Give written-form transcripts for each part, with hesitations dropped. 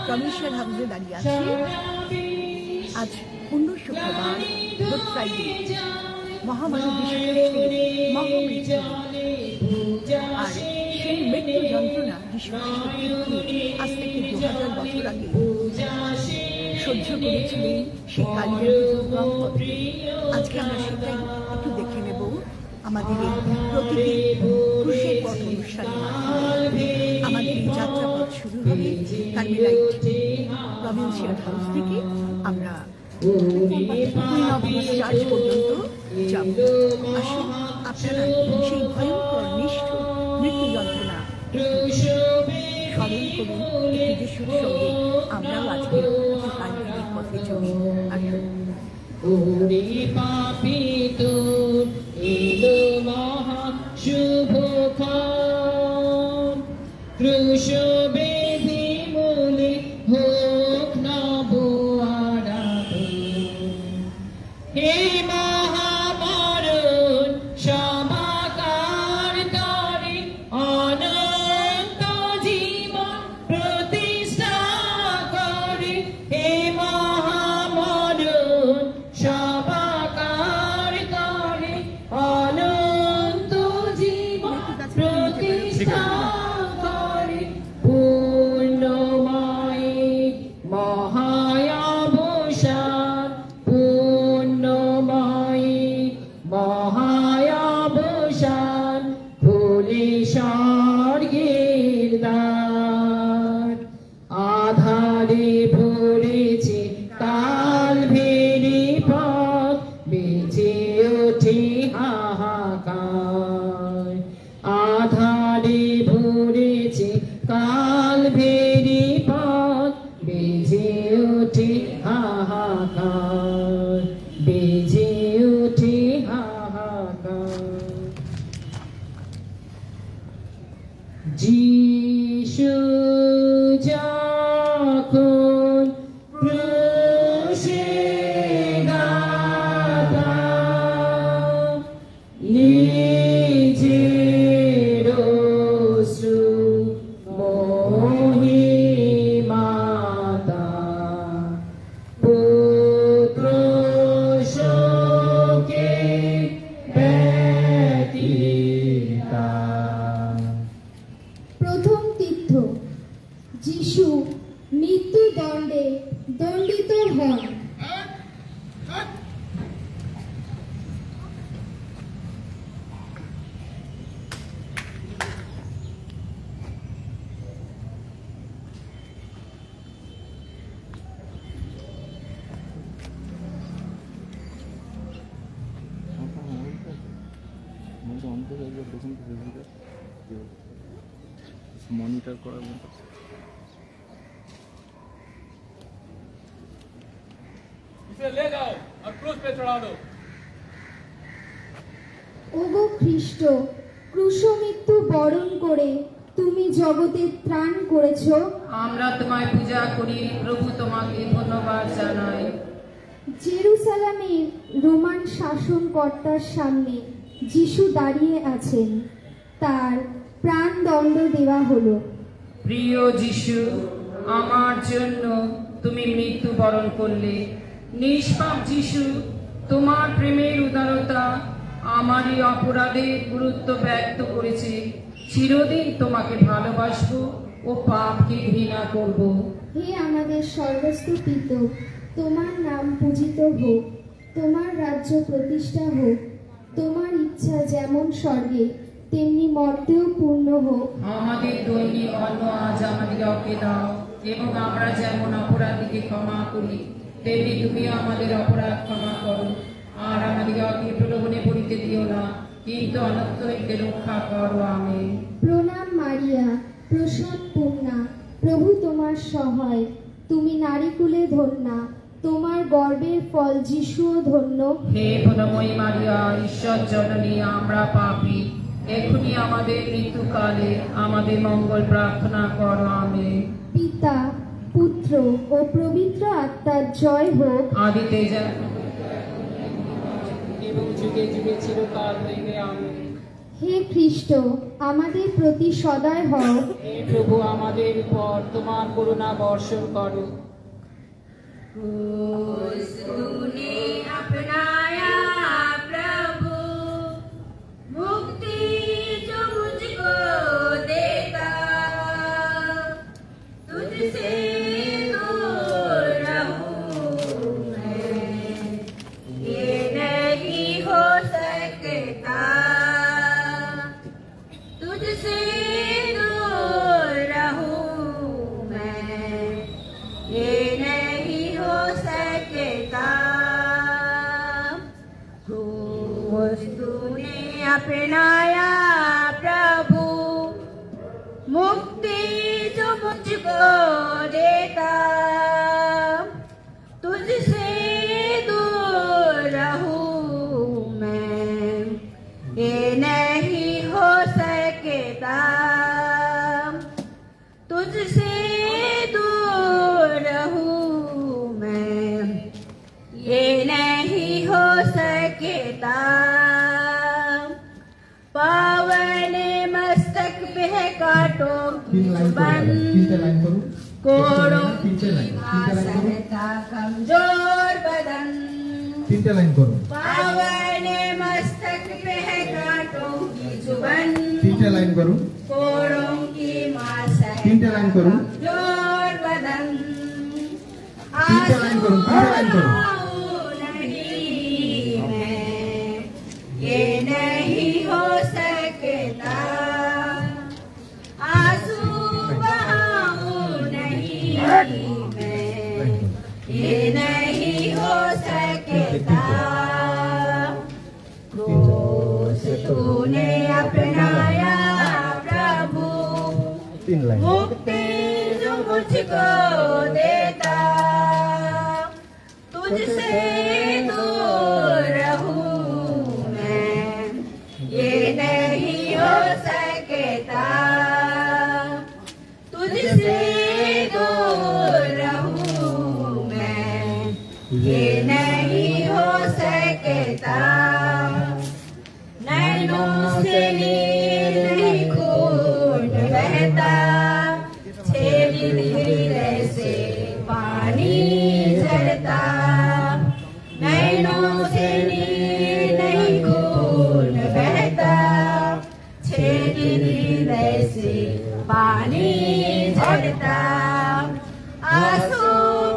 Commission হাউসে দাঁড়িয়ে আছি। আজ পূর্ণ শুক্রবার, গুড ফ্রাইডে, মহামানব যীশু খ্রিস্টের মহামৃত্যু। আর সেই মৃত্যু যন্ত্রণা যীশু খ্রিস্ট আজ থেকে 2000 বছর আগে সহ্য করেছিলেন সেই কালিয়ার গম্বর। আজকে আমরা সেটাই একটু দেখে নেব আমাদের এই প্রতিটি ক্রুশের পথ অনুষ্ঠানে। আমাদের এই যাত্রাপথ শুরু হবে কার্মেলাইট প্রভিন্সিয়াল হাউস থেকে। আমরা চার্চ পর্যন্ত যাব। আসুন আপনারা সেই ভয়ঙ্কর নিষ্ঠুর মৃত্যু যন্ত্রণা স্মরণ করুন যিশুর সঙ্গে। আমরাও আজকে কার্মেলাইট পথে চলি। আসুন। মনিটর করার মতো इसे ले जाओ और क्रूस पे चढ़ा दो। ওগো খ্রিস্ট, ক্রুশ মৃত্যু বরণ করে তুমি জগতের ত্রাণ করেছো। আমরা তোমায় পূজা করি প্রভু, তোমাকে ধন্যবাদ জানাই। জেরুসালামের রোমান শাসনকর্তার সামনে যিশু দাঁড়িয়ে আছেন, তার প্রাণদণ্ড দেওয়া হলো। প্রিয় যিশু, আমার জন্য তুমি মৃত্যু বরণ করলে। নিষ্পাপ যিশু, তোমার প্রেমের উদারতা আমার এই অপরাধের গুরুত্ব ব্যক্ত করেছে। চিরদিন তোমাকে ভালোবাসবো ও পাপকে ঘৃণা করব। হে আমাদের স্বর্গস্থ পিতা, তোমার নাম পূজিত হোক, তোমার রাজ্য প্রতিষ্ঠা হোক, তোমার ইচ্ছা যেমন স্বর্গে তেমনি মর্তেও পূর্ণ হোক। আমাদের দৈনিক অন্ন আজ আমাদেরকে দাও, এবং আমরা যেমন অপরাধীকে ক্ষমা করি তেমনি তুমিও আমাদের অপরাধ ক্ষমা করো। আর আমাদেরকে প্রলোভনে পড়িতে দিও না, কিন্তু অনর্থ হইতে রক্ষা করো। আমেন। প্রণাম মারিয়া, প্রসাদ পূর্ণা, প্রভু তোমার সহায়, তুমি নারীকুলে ধন্যা, তোমার গর্ভের ফল যিশুও ধন্য। হে করুণাময়ী মারিয়া, ঈশ্বর জননী, আমরা পাপী, এখনি আমাদের মৃত্যুকালে আমাদের মঙ্গল প্রার্থনা করো। আমেন। পিতা পুত্র ও পবিত্র আত্মার জয় হোক আদিতে যা এবং যুগে যুগে চিরকাল হইবে আমিন। হে খ্রিস্ট আমাদের প্রতি সদয় হও। হে প্রভু আমাদের উপর তোমার করুণা বর্ষণ করো। तूने अपनाया प्रभु मुक्ति जो मुझको देता तुझसे दूर रहूं मैं ये नहीं हो सकता तुझसे दूर रहूं मैं ये नहीं हो सकता क्रूस तूने अपनाया प्रभु मुक्ति जो मुझको देता तुझसे दूर रहूं मैं ये नहीं हो सकता तुझसे दूर रहूं मैं ये नहीं हो सकता पावन मस्तक पे है कांटों की जुबान कोड़ों की मासरता कमजोर बदन पावन मस्तक पे है कांटों की जुबान कोड़ों की मासरता कमजोर बदन नहीं मैं ये नहीं हो सकता आंसू बहाऊं नहीं मैं ये नहीं हो सकता क्रूस तूने अपनाया प्रभु मुक्ति जो मुझको देता तुझसे दूर रहूं मैं ये नहीं हो सकता तुझसे दूर रहूं मैं ये नहीं हो सकता नैनों से नीर नहीं खून बहता छेदित हृदय से पानी झरता नैनों से नीर नहीं खून बहता छेदित हृदय से पानी झरता आंसू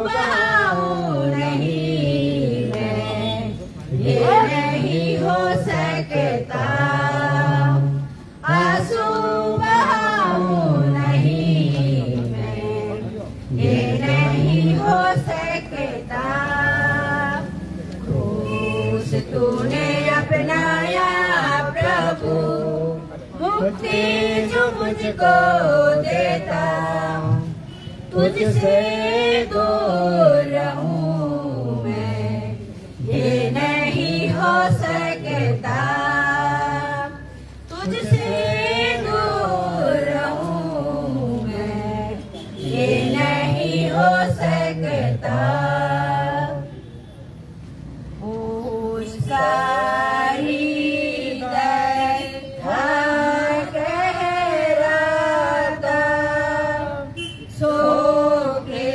बहाऊं नहीं मैं ये नहीं हो सकता आंसू बहाऊं नहीं मैं ये नहीं हो सकता क्रूस तूने अपनाया प्रभु मुक्ति जो मुझको देता तुझसे दूर रहूं मैं ये नहीं हो सकता तुझसे दूर रहूं मैं ये नहीं हो सकता उसका हृदय था कहराता सो के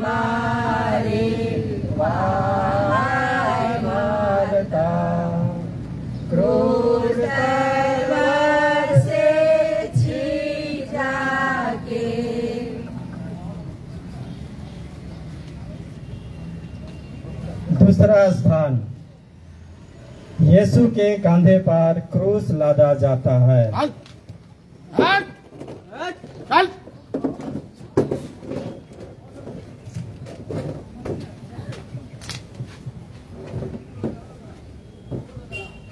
मारे मारता क्रूस तलवार से छींचा के दूसरा स्थान यीशु के कंधे पर क्रूस लादा जाता है।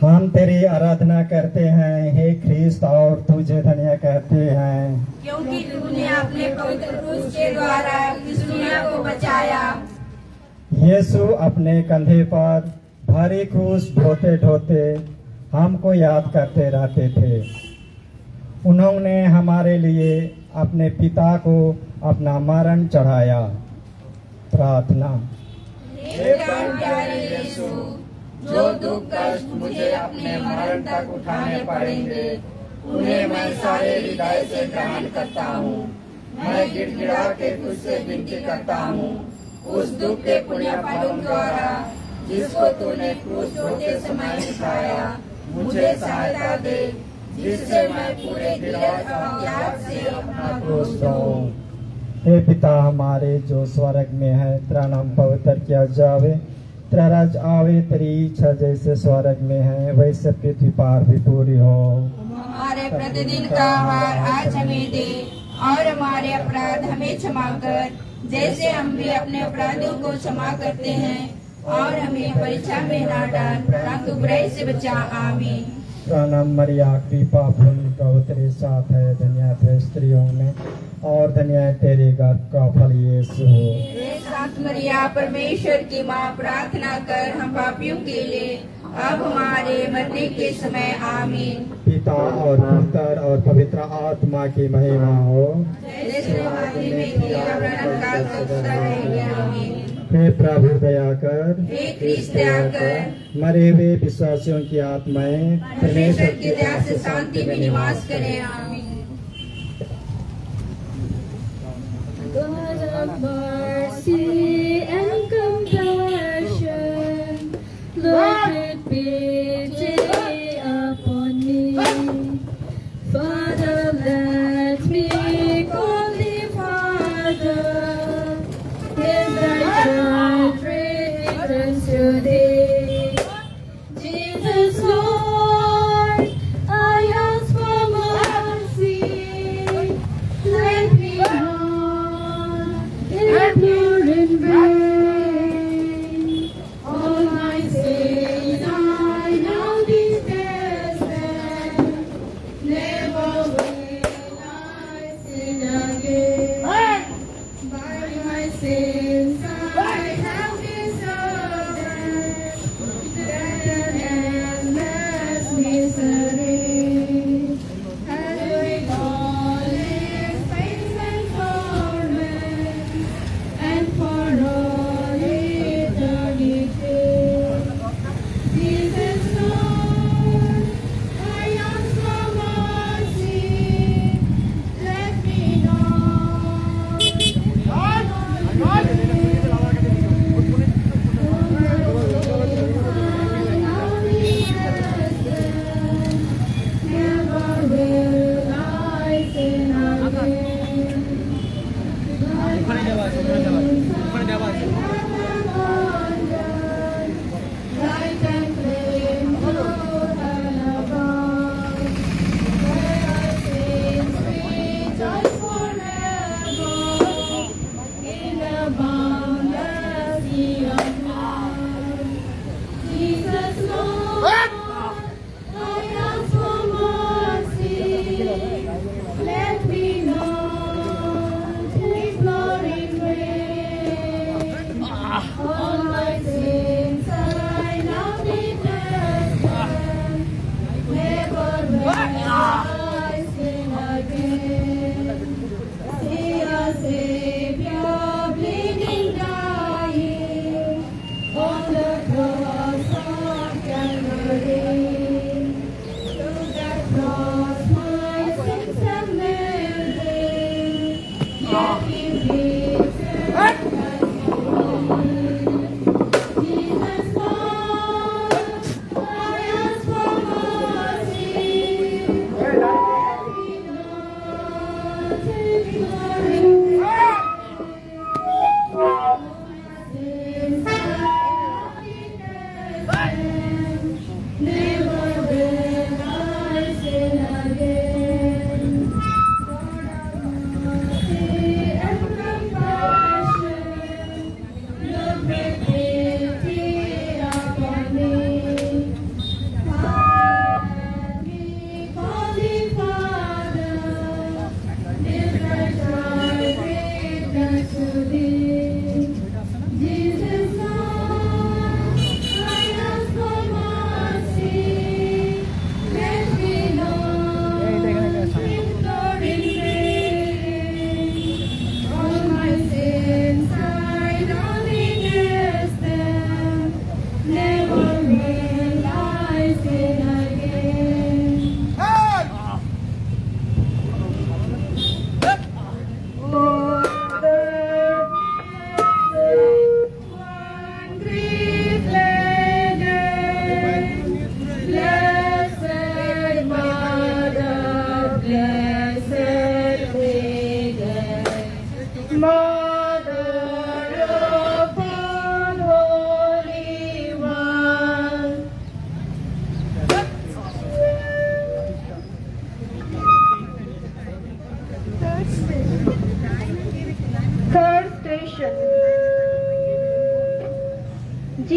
हम तेरी आराधना करते हैं हे ख्रीस्त और तुझे धन्य कहते हैं क्योंकि तूने अपने पवित्र क्रूस के द्वारा इस दुनिया को बचाया। यीशु अपने कंधे पर भारी क्रूस ढोते ढोते हमको याद करते रहते थे। उन्होंने हमारे लिए अपने पिता को अपना मरण चढ़ाया। प्रार्थना। हे प्राण प्यारे यीशु, जो दुख कष्ट मुझे अपने मरण तक उठाने पड़ेंगे, उन्हें मैं सारे हृदय से ग्रहण करता हूँ। मैं गिड़गिड़ा के तुझसे विनती करता हूँ, उस दुख के पुण्य फलों द्वारा जिसको तूने क्रूस ढोते समय उठाया, मुझे सहायता दे, जिससे मैं पूरे धीरज और त्याग से अपना क्रूस ढोऊं। हे पिता हमारे जो स्वर्ग में है, तेरा नाम पवित्र किया जावे, तेरा राज्य आवे, तेरी इच्छा जैसे स्वर्ग में है वैसे पृथ्वी पर भी पूरी हो। हमारे प्रतिदिन का आहार आज हमें दे, और हमारे अपराध हमें क्षमा कर, जैसे हम भी अपने अपराधियों को क्षमा करते हैं, और हमें परीक्षा में न डाल, परंतु बुराई से बचा। आमीन। प्रणाम मरिया, कृपा पूर्ण प्रभु तेरे साथ है, धन्य है स्त्रियों में और धन्य है तेरे गर्भ का फल यीशु। हे संत मरिया, परमेश्वर की माँ, प्रार्थना कर हम पापियों के लिए, अब हमारे मरने के समय। आमीन। पिता और पुत्र और पवित्र आत्मा की महिमा हो। जैसे आदि में किया, वरन काल तक सदा रहेगी। आमीन। हे प्रभु दया कर, हे ख्रीस्त दया कर, मरे हुए विश्वासियों की आत्माएं परमेश्वर की दया से शांति में निवास करें। आमीन। God of mercy and compassion, Lord, have pity upon me. Father, let me call thee Father, in thy child returns to thee. Jesus, Lord, I ask for mercy. Let me not implore in vain. All my sins I now confess them. Never will I sin again. By my sins I have deserved them.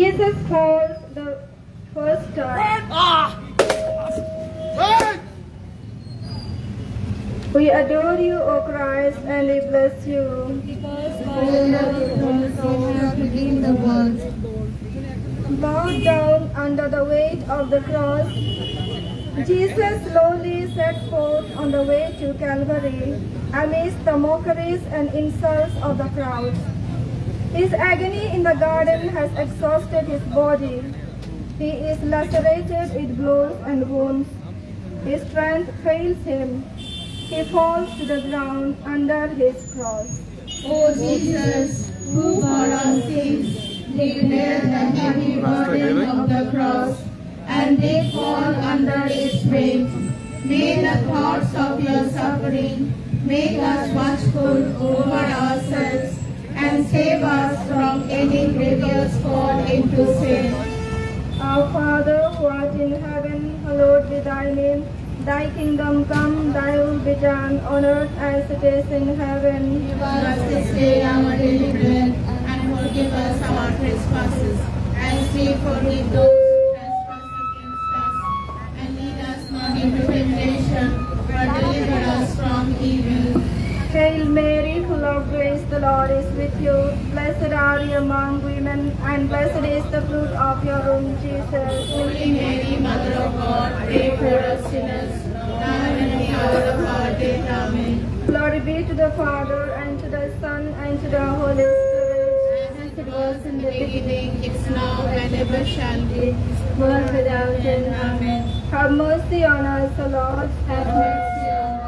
Jesus falls the first time. We adore you, O Christ, and we bless you. Because by your cross you have redeemed the world. Bowed down under the weight of the cross, Jesus slowly set forth on the way to Calvary amidst the mockeries and insults of the crowd. His agony in the garden has exhausted his body. He is lacerated with blows and wounds. His strength fails him. He falls to the ground under his cross. O Jesus, who for our sins did bear the heavy burden of the cross, and did fall under its weight, may the thoughts of your suffering make us watchful over ourselves and save us from any grievous fall into sin. Our Father, who art in heaven, hallowed be thy name. Thy kingdom come, thy will be done on earth as it is in heaven. Give us this day our daily bread, and forgive us our trespasses, as we forgive those who trespass against us. And lead us not into temptation, but deliver us from evil. Hail Mary, full of grace, the Lord is with you. Blessed are you among women, and blessed is the fruit of your womb, Jesus. Holy Mary, Mother of God, pray for us sinners, now and at the hour of our death. Amen. Glory be to the Father, and to the Son, and to the Holy Spirit. As it was in the beginning, it's now, and ever shall be, World without end. Amen. Have mercy on us, O Lord. Have mercy on us.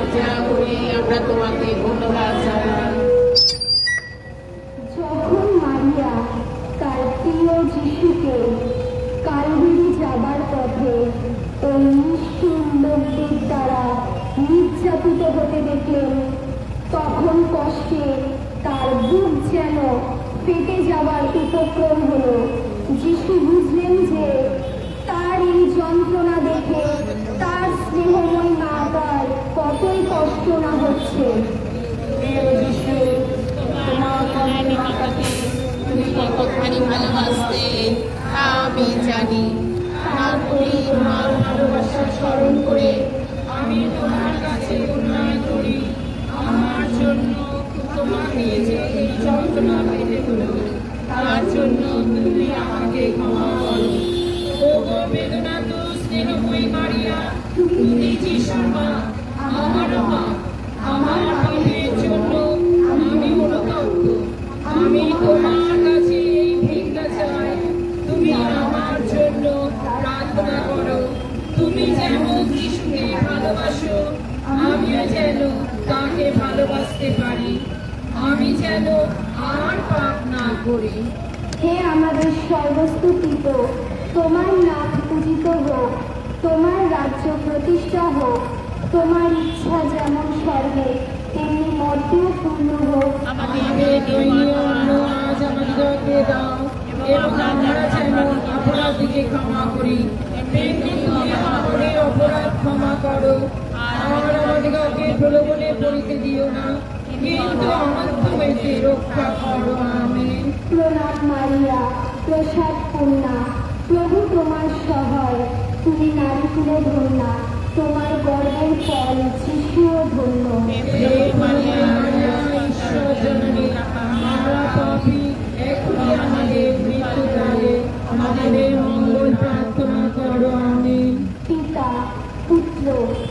লজ্জা করে আমরা তোমাকে ধন্যবাদ জানাই। যখন মারিয়া তার প্রিয় যিশুকে কালভারি যাবার পথে ওই নিষ্ঠুর লোকদের দ্বারা নির্যাতিত হতে দেখলেন, তখন কষ্টে তার বুক যেন ফেটে যাবার উপক্রম হলো। যিশু বুঝলেন যে তার এই যন্ত্রণা দেখে তার স্নেহময় মাতার কতই কষ্ট না হচ্ছে। তুমি কতখানি ভালোবাসতে আমি জানি, তারপরে তোমার ভালোবাসা স্মরণ করে আমি তোমার কাছে অনুনয় করি, আমার জন্য তোমাকে যে এই যন্ত্রণা পেতে হলো তার জন্য তুমি আমাকে ক্ষমা করো। ও বেদনা তো স্নেহময়ী মারিয়া, তুমি যিশুর মা, আমার মা, আমার পাপের জন্য আমি অনুতপ্ত। আমি তোমার কাছে এই ভিক্ষা চাই, তুমি আমার জন্য প্রার্থনা করো। তুমি যেমন যিশুকে ভালোবাসো, আমিও যেন তাকে ভালোবাসতে পারি, আমি যেন আর পাপ না করি। হে আমাদের সর্বস্তুতিত, তোমার নাম পূজিত হোক, তোমার রাজ্য প্রতিষ্ঠা হোক, তোমার ইচ্ছা যেমন স্বর্গে তেমনি মর্তেও পূর্ণ হোক। আমাদের দৈনিক অন্ন আজ আমাদিগকে দাও, এবং আমরা যেমন অপরাধীকে ক্ষমা করি তেমনি তুমি আমাদের অপরাধ ক্ষমা করো। আর আমাদিগকে প্রলোভনে পড়িতে দিও না, কিন্তু অনন্ত হইতে রক্ষা করো। আমেন। প্রণাম মারিয়া, প্রসাদ পূর্ণা, প্রভু তোমার সহায়, তুমি নারীকুলে ধন্যা, তোমার গর্ভের ফল যিশুও ধন্য। হে মারিয়া, ঈশ্বর জননী, আমরা পাপী, এখনই আমাদের মৃত্যুকালে আমাদের মঙ্গল প্রার্থনা করো। আমেন। পিতা, পুত্র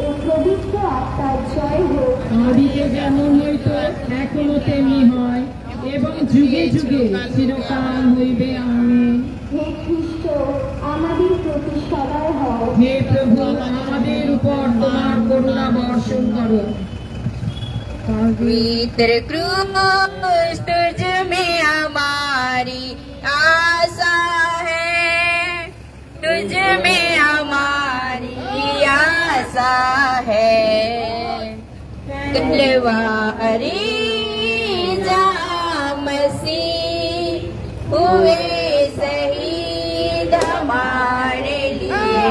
ও পবিত্র আত্মার জয় হোক। আদিতে যেমন হইতো এখনো তেমনি হয়, এবং যুগে যুগে চিরকাল হইবে। আমেন। হে খ্রিস্ট, আমাদের প্রতি সদয় হও। হে প্রভু, আমাদের উপর তোমার করুণা বর্ষণ করো। पवित्र क्रूस तुझ में हमारी आशा है, तुझ में हमारी आशा है। कलवारी जहाँ मसीह हुए शहीद हमारे लिए,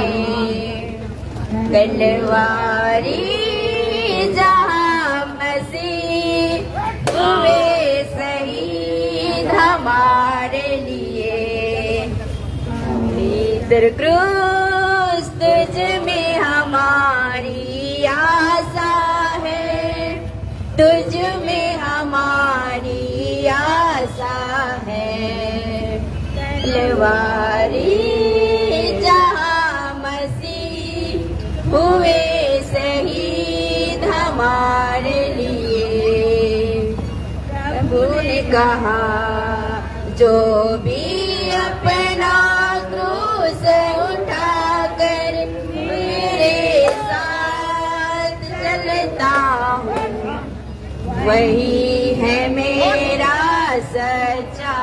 कलवारी हुए शहीद हमारे लिए। पवित्र क्रूस तुझ में हमारी आशा है, तुझ में हमारी आशा है। तलवारी जहाँ मसीह हुए शहीद हमारे लिए। प्रभु ने कहा जो भी अपना क्रूस उठाकर मेरे साथ चलता हूँ, वही है मेरा सच्चा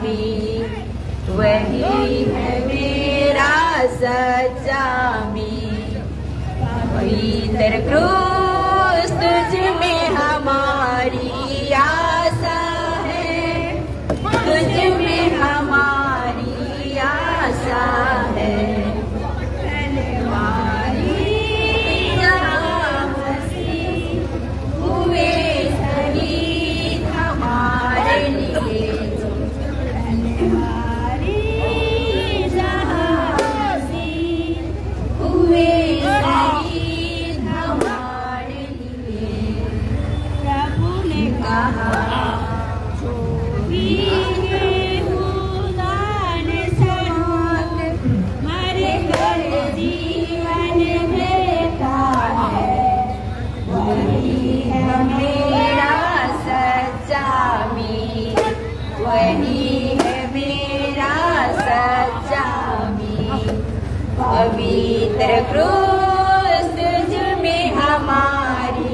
मीत, वही है मेरा सच्चा मीत। पवित्र क्रूस तुझ में हमारी आशा है, तुझ में हमारी आशा है। तलवारी जहाँ मसीह हुए शहीद हमारे लिए, तलवारी जहाँ मसीह हुए शहीद हमारे लिए। प्रभु ने कहा जो भी खुदान सहात मरे कर जीवन देता है, वही है मेरा सच्चा मीत, वही है मेरा सच्चा मीत। पवित्र क्रूस तुझ में हमारी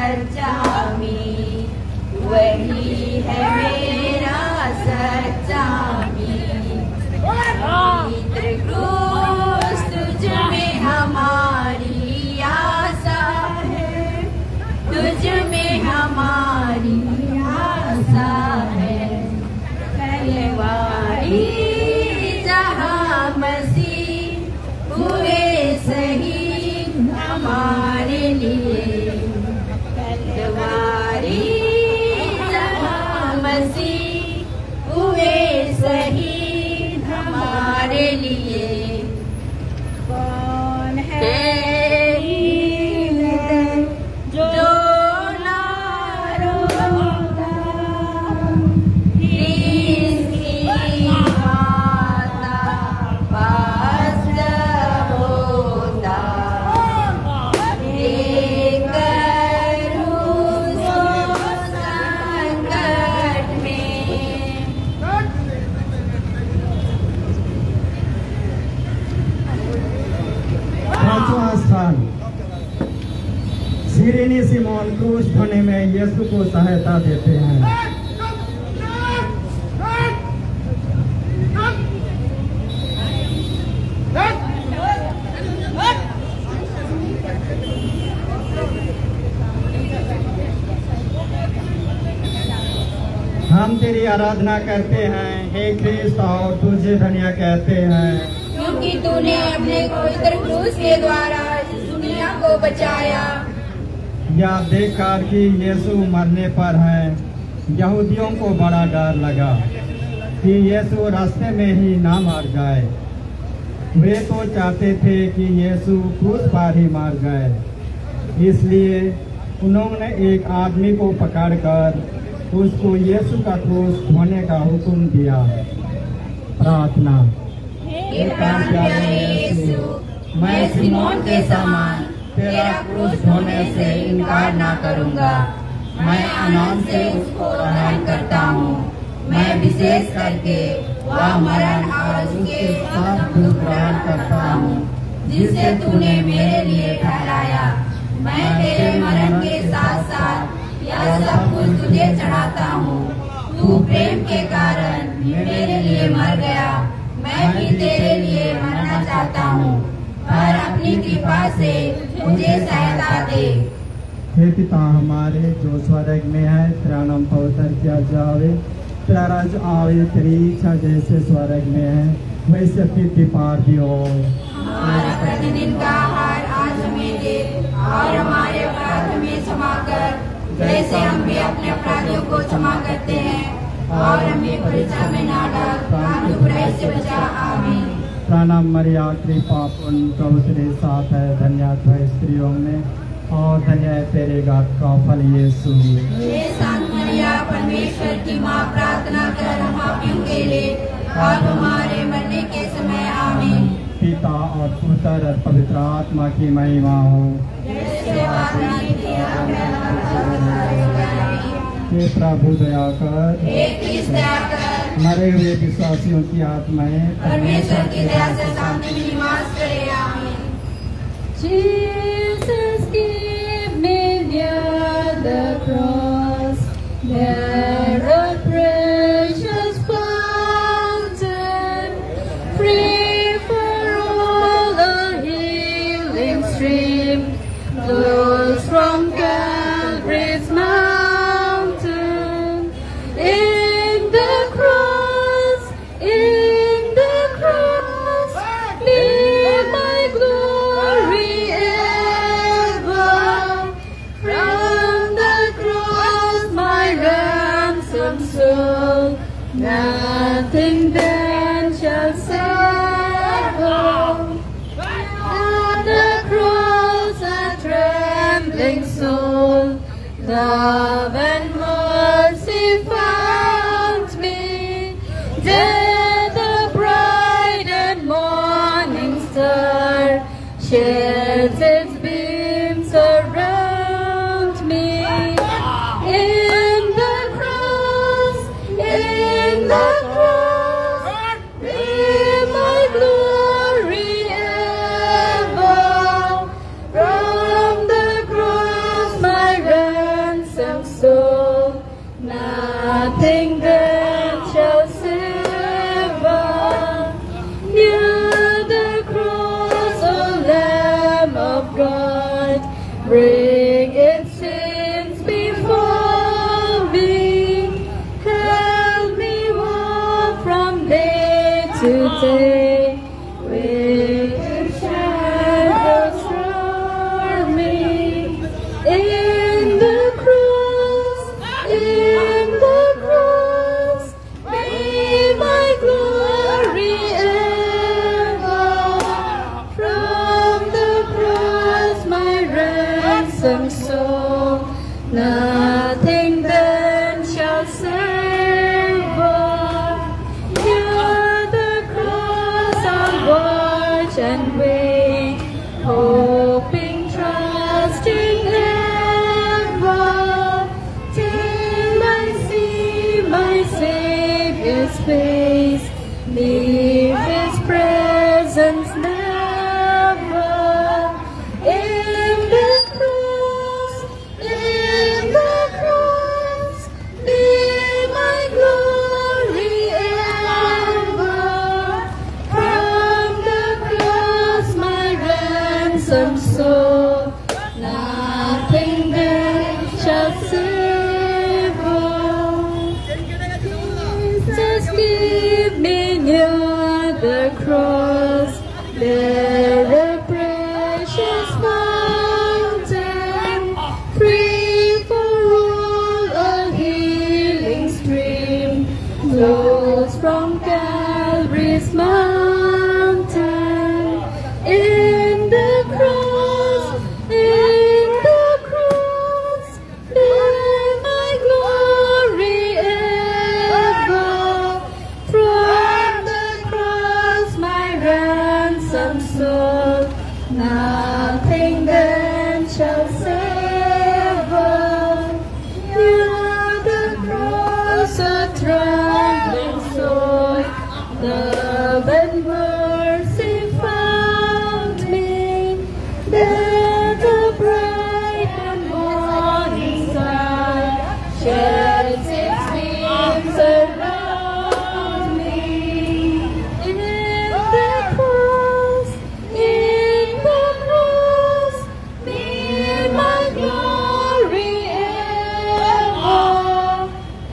सच्चा मी, वही है मेरा सच्चा मी। पवित्र क्रूस तुझ में हमारी आशा है, तुझ में हमारी आशा है। कलवारी जहाँ मसीह हुए शहीद हमारे लिए, कलवारी जहाँ मसीह हुए शहीद हमारे लिए। कौन है जो ना रोता, इसकी माता वास्तव होता, लेकर उसको संकट में। पांचवा स्थान, सिरेनी सिमोन क्रूस ढोने में यीशु को सहायता देते हैं। हम तेरी आराधना करते हैं हे क्रिस्त, और तुझे धन्य कहते हैं, क्योंकि तूने अपने पवित्र क्रूस के द्वारा इस दुनिया को बचाया। यह देखकर कि यीशु मरने पर है, यहूदियों को बड़ा डर लगा कि यीशु रास्ते में ही ना मार जाए। वे तो चाहते थे कि यीशु क्रूस पर ही मार जाए, इसलिए उन्होंने एक आदमी को पकड़कर उसको यीशु का क्रूस ढोने का हुक्म दिया। प्रार्थना। हे प्राण प्यारे यीशु, मैं सिमोन के समान तेरा क्रूस ढोने से इनकार ना करूँगा। मैं आनंद से उसको ग्रहण करता हूँ। मैं विशेष करके वह मरण और उसके सब दुख ग्रहण करता हूँ जिसे तूने मेरे लिए ठहराया। मैं तेरे मरण के साथ साथ यह सब कुछ तुझे चढ़ाता हूँ। तू प्रेम के कारण मेरे लिए मर गया, मैं भी तेरे लिए मरना चाहता हूँ, पर अपनी कृपा से मुझे सहायता दे। हे पिता हमारे जो स्वर्ग में है, तेरा नाम पवित्र किया जावे, तेरा राज्य आवे, तेरी इच्छा जैसे स्वर्ग में है वैसे पृथ्वी पर भी हो। हमारा प्रतिदिन का आहार आज हमें दे, और हमारे अपराध हमें क्षमा कर जैसे हम भी अपने अपराधियों को क्षमा करते हैं, और हमें परीक्षा में ना डाल, परंतु बुराई से बचा। आमीन। प्रणाम मरिया, कृपा पूर्ण प्रभु तेरे साथ है, धन्य है स्त्रियों में, और धन्य है तेरे गर्भ का फल यीशु। हे शांत मरिया, परमेश्वर की माँ, प्रार्थना कर हम पापियों के लिए, अब हमारे मरने के समय। आमीन। पिता और पुत्र और पवित्र आत्मा की महिमा हो। हे प्रभु दया कर, हे कृष्ण दया कर, मरे हुए विश्वासियों की आत्माएं परमेश्वर की दया से शांति में निवास करे। आमीन। Jesus, give me near the cross, there a precious fountain, free for all the healing stream, flows from Calvary's mountain. In the cross, be my glory ever. From the cross, my ransom soul, nothing then shall sever. At the cross, a trembling soul, love and mercy found me. There the bright and morning star sheds its beams around me. In the cross, be my glory ever. From the cross, my in the cross be my glory ever. From the cross my ransom soul, nothing then shall sever. Near the cross I'll watch and wait, hoping, trusting ever, till I see my Savior's face, leave His presence never. In the cross, be my glory ever. From the cross my ransom soul, nothing then shall sever. Jesus, keep me near the cross, there a precious fountain, free for all, a healing stream flows from Calvary's mountain. In the cross, be my glory ever. From the cross my ransom soul, nothing then shall sever. Near the cross a trembling soul, love and mercy found me. There the bright and morning sun sheds its beams around me. In the cross, be my glory ever.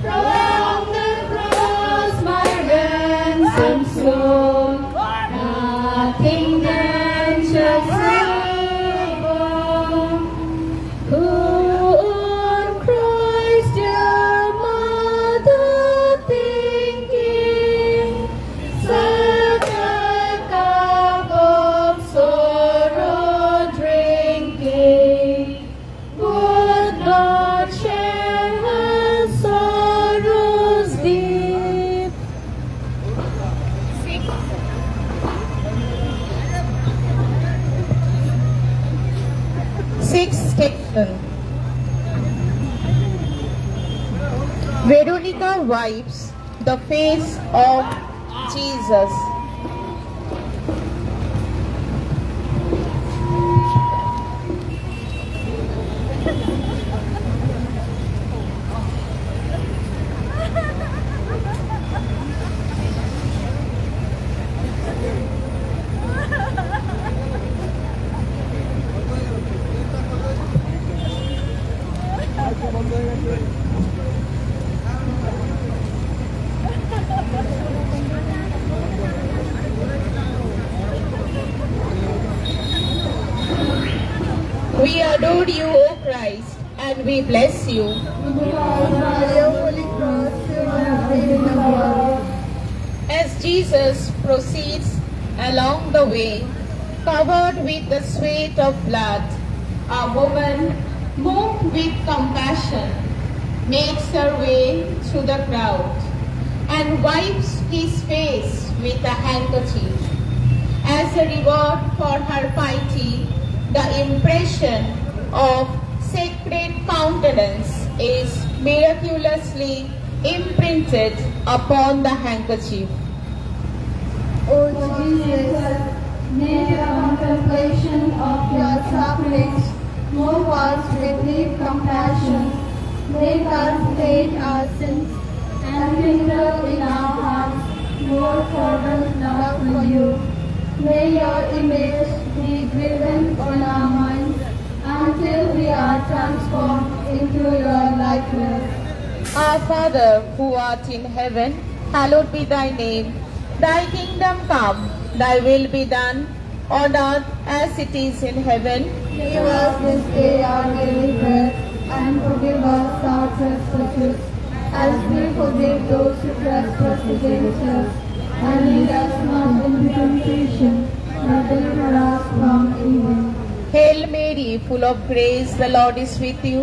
From the cross my ransom soul, nothing then shall sever. Who on Christ your mother thinking, such a cup of sorrow drinking, would not share her sorrows deep. Sixth section. Veronica wipes the face of Jesus. We adore you, O Christ, and we bless you. As Jesus proceeds along the way, covered with the sweat of blood, a woman, moved with compassion, makes her way through the crowd and wipes his face with a handkerchief. As a reward for her piety, the impression of sacred countenance is miraculously imprinted upon the handkerchief. O Jesus, may the contemplation of your sufferings move us with deep compassion, make us hate our sins, and kindle in our hearts more fervent love for you. May your image be driven on our minds until we are transformed into your likeness. Our Father, who art in heaven, hallowed be thy name. Thy kingdom come, thy will be done, on earth as it is in heaven. Give us this day our daily bread, and forgive us our trespasses, Forgive those who trespass against us, and lead us not into temptation, but deliver us from evil. Hail Mary, full of grace, the Lord is with you.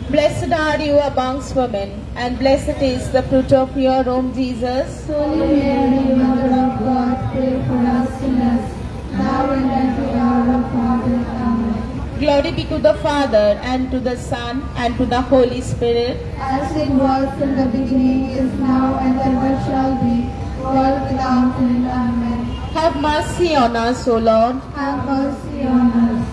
Blessed are you amongst women, and blessed is the fruit of your womb, Jesus. Holy Mary, Mother of God, pray for us sinners, now and at the hour of our death. Amen. Glory be to the Father, and to the Son, and to the Holy Spirit. As it was in the beginning, is now, and ever shall be, world without end. Amen. Have mercy on us, O Lord. Have mercy on us.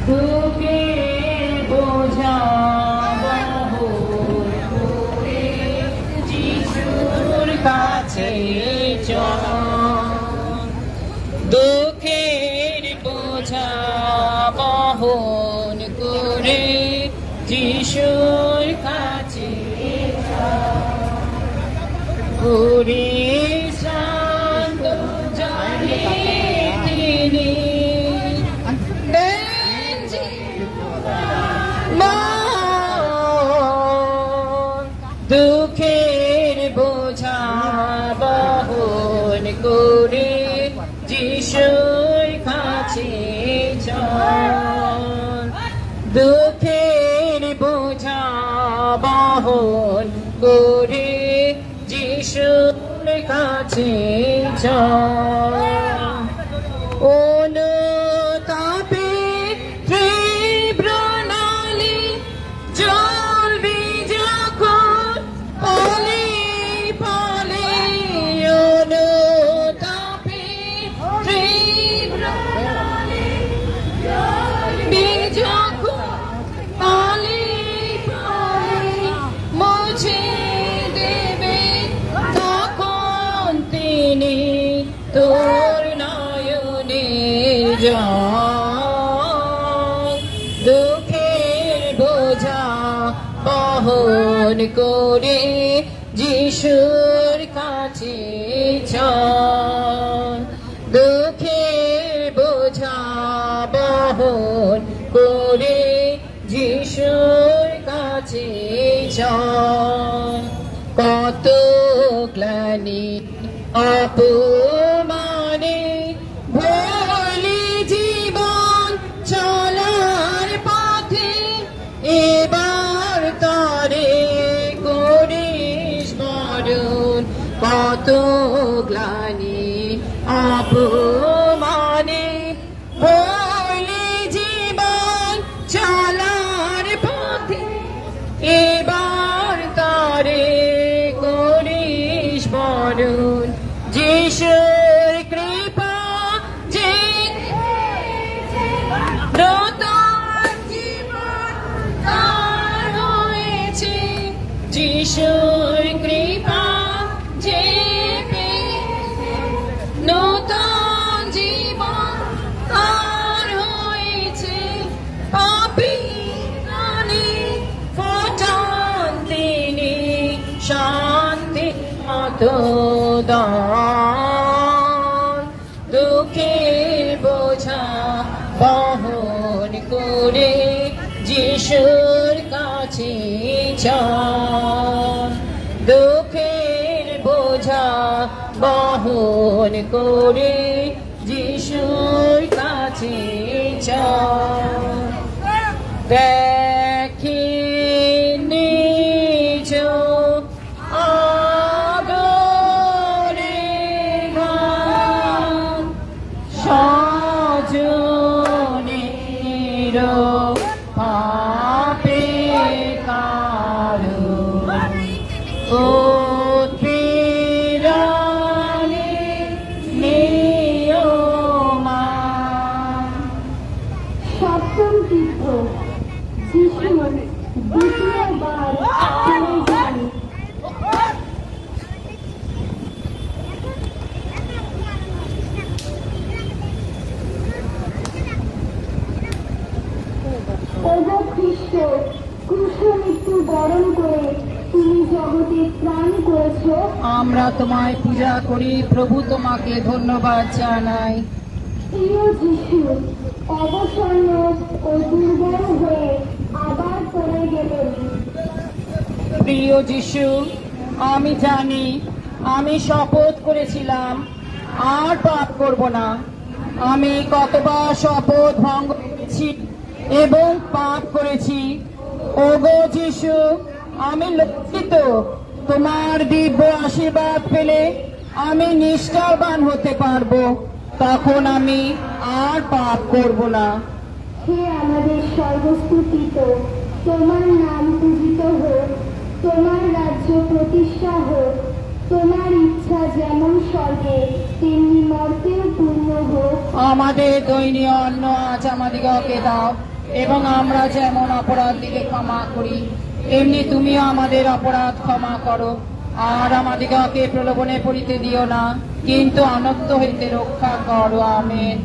দুঃখে বোঝা বহন করে যিশুর কাছে চল। দুঃখের বোঝা বহন করে যিশুর কাছে পুরী শান্ত জানে তিনি দুঃখের বোঝা বহন করে যিশুর কাছে চল। দুঃখের বোঝা বহন করে যিশুর কাছে চল। অনুতাপে তীব্র নালী জ্বলবে যখন পলে পলে। অনুতাপে তীব্র নালী জ্বলবে যখন পলে পলে। মুছে দেবে তখন তিনি তোর নয়নের জল। দুঃখের বোঝা বহন করে যিশুর কাছে চল। দুঃখের বোঝা বহন করে যিশুর কাছে চল। কত গ্লানি অপমানে ভোলি জীবন চলার পথে, এবার তারে করিস বরণ। কত গ্লানি অপমানে ভোলি জীবন চলার পথে, এবার তারে করিস বরণ। যিশুর কৃপা যে নতুন জীবন তার হয়েছে। যিশুর কৃপা যে পেয়েছে, নতুন জীবন তার হয়েছে। পাপী প্রাণে ফোটান তিনি শান্তি মতো দান। দুঃখের বোঝা বহন করে যিশুর কাছে চল। দুঃখের বোঝা বহন করে যিশুর কাছে চল। দেখি নিজ সজনের পাপে কারণ ও প্রেরণে নিয়মান। সপ্তম তীর্থ যিশুর দ্বিতীয়বার চলে যান। ওগো খ্রিস্ট, ক্রুশ মৃত্যু বরণ করে তুমি জগতে ত্রাণ করেছ। আমরা তোমায় পূজা করি, প্রভু তোমাকে ধন্যবাদ জানাই। প্রিয় যিশু, অবসন্ন ও দুর্বল হয়ে আবার পড়ে গেলে করি। প্রিয় যিশু, আমি জানি আমি শপথ করেছিলাম আর পাপ করব না। আমি কতবার শপথ ভঙ্গ করেছি এবং পাপ করেছি। ওগো যিশু, আমি লজ্জিত। তোমার দিব্য আশীর্বাদ পেলে আমি নিষ্ঠাবান হতে পারবো। তখন আমি আর পাপ করব না। হে আমাদের সর্বস্তুতিত, তোমার নাম পূজিত হোক, তোমার রাজ্য প্রতিষ্ঠা হোক, তোমার ইচ্ছা যেমন স্বর্গে তেমনি মর্তেও পূর্ণ হোক। আমাদের দৈনিক অন্ন আজ আমাদিগকে দাও, এবং আমরা যেমন অপরাধীকে ক্ষমা করি এমনি তুমিও আমাদের অপরাধ ক্ষমা করো। আর আমাদিগকে প্রলোভনে পড়িতে দিও না, কিন্তু অনর্থ হইতে রক্ষা করো। আমেন।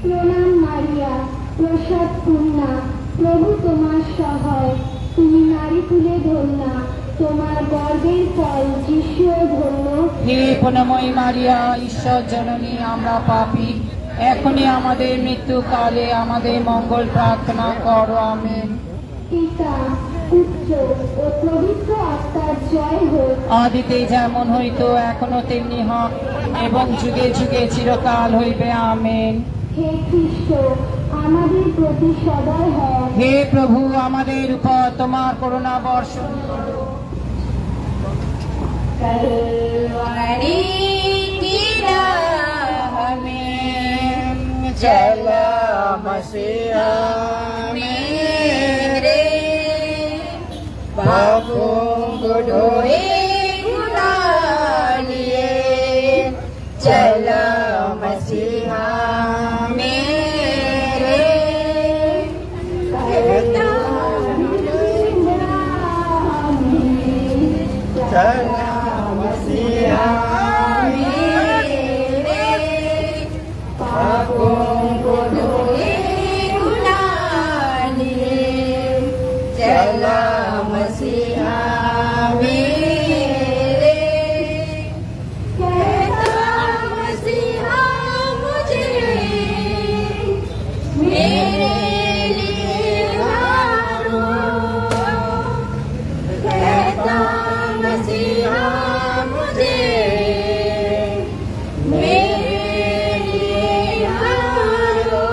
প্রণাম মারিয়া, প্রসাদ পূর্ণা, প্রভু তোমার সহায়, তুমি নারী কুলে ধন্যা, তোমার গর্ভের ফল যিশুও ধন্য। হে পুণ্যময়ী মারিয়া, ঈশ্বর জননী, আমরা পাপী, এখনই আমাদের মৃত্যুকালে আমাদের মঙ্গল প্রার্থনা করো। আমেন। পিতা, পুত্র ও পবিত্র আত্মার জয় হোক। আদিতে যেমন হইতো এখনো তেমনি হোক, এবং যুগে যুগে চিরকাল হইবে। আমেন। হে খ্রিস্ট, আমাদের প্রতি সদয় হও। হে প্রভু, আমাদের উপর তোমার করুণা বর্ষণ করো। कलवरी की राह में चला मसीहा मेरे, पापों को ढोए गुनाह लिए, चला मसीहा मेरे। चला मसीहा मेरे, पापों को धोए गुनाह लिए, चला मसीहा मेरे। कहता मसीहा मुझे मेरे लिए हारो, कहता मसीहा मुझे मेरे लिए हारो।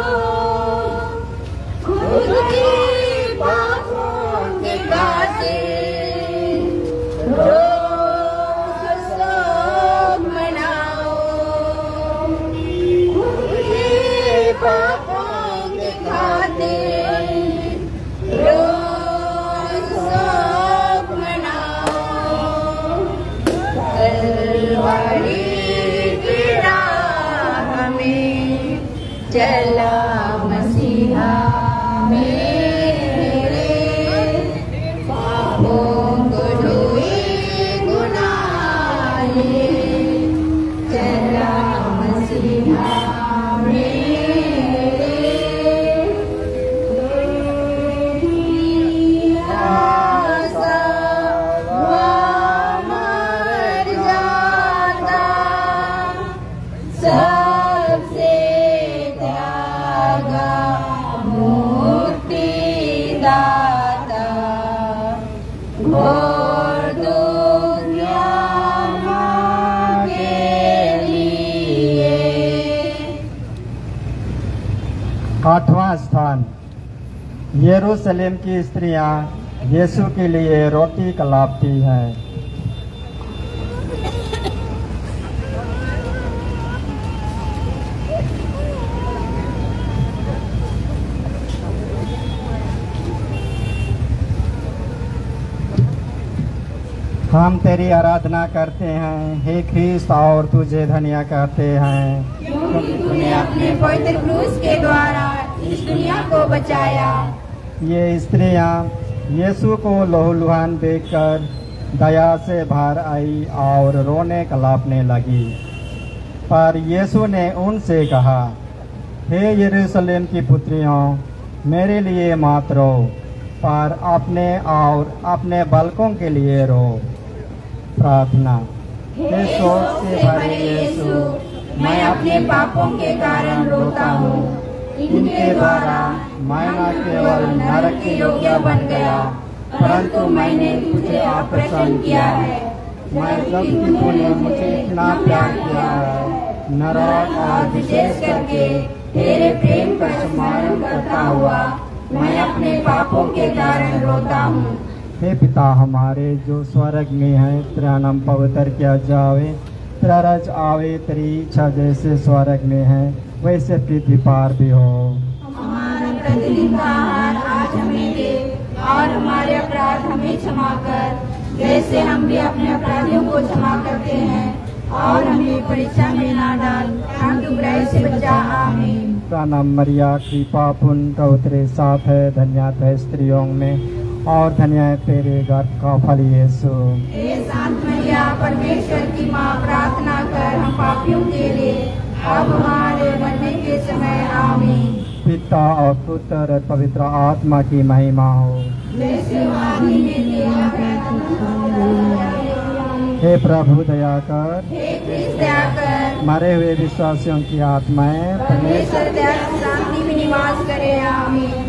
खुद के पापों के गाते रोज शोक मनाओ, खुद के पापों के गाते रोज शोक मनाओ। कलवरी की राह में चला मसीहा मेरे, पापों को धोए गुनाह लिए, चला मसीहा मेरे। आशा मर जाता, सबसे त्यागा मुक्ति दाता, घोर दुनिया के लिए। आठवां स्थान, यरूशलेम की स्त्रियां यीशु के लिए रोटी कलापती हैं। हम तेरी आराधना करते हैं हे ख्रीस्त, और तुझे धन्य कहते हैं क्योंकि तूने अपने पवित्र क्रूस के द्वारा इस दुनिया को बचाया। ये स्त्रियां यीशु को लहूलुहान देखकर दया से भर आई और रोने कलापने लगी। पर यीशु ने उनसे कहा, हे यरूशलेम की पुत्रियों, मेरे लिए मत रो, पर अपने और अपने बालकों के लिए रो। प्रार्थना। हे शोक से भरे यीशु, मैं अपने पापों के कारण रोता हूँ। इनके द्वारा मैं न केवल नरक के योग्य बन गया, परंतु मैंने तुझे अप्रसन्न किया है। मैं जब कि तूने मुझे इतना प्यार किया है, नरक और विशेष करके तेरे प्रेम का स्मरण करता हुआ मैं अपने पापों के कारण रोता हूँ। हे पिता हमारे जो स्वर्ग में है, तेरा नाम पवित्र किया जावे, तेरा राज आवे, तेरी इच्छा जैसे स्वर्ग में है वैसे पृथ्वी पार भी हो। हमारा प्रतिदिन का आहार आज हमें दे और हमारे अपराध हमें क्षमा कर, जैसे हम भी अपने अपराधियों को क्षमा करते हैं, और हमें परीक्षा में ना डाल, परंतु बुराई से बचा। आमीन। प्रणाम मरिया, कृपा पूर्ण प्रभु तेरे साथ है, धन्य है स्त्रियों में और धन्य है तेरे गर्भ का फल यीशु। हे संत मरिया, परमेश्वर की माँ, प्रार्थना कर हम पापियों के लिए अब हमारे मरने के समय। आमीन। पिता और पुत्र और पवित्र आत्मा की महिमा हो। हे प्रभु दया कर, मरे हुए विश्वासियों की आत्माएं परमेश्वर दया शांति में निवास करे। आमीन।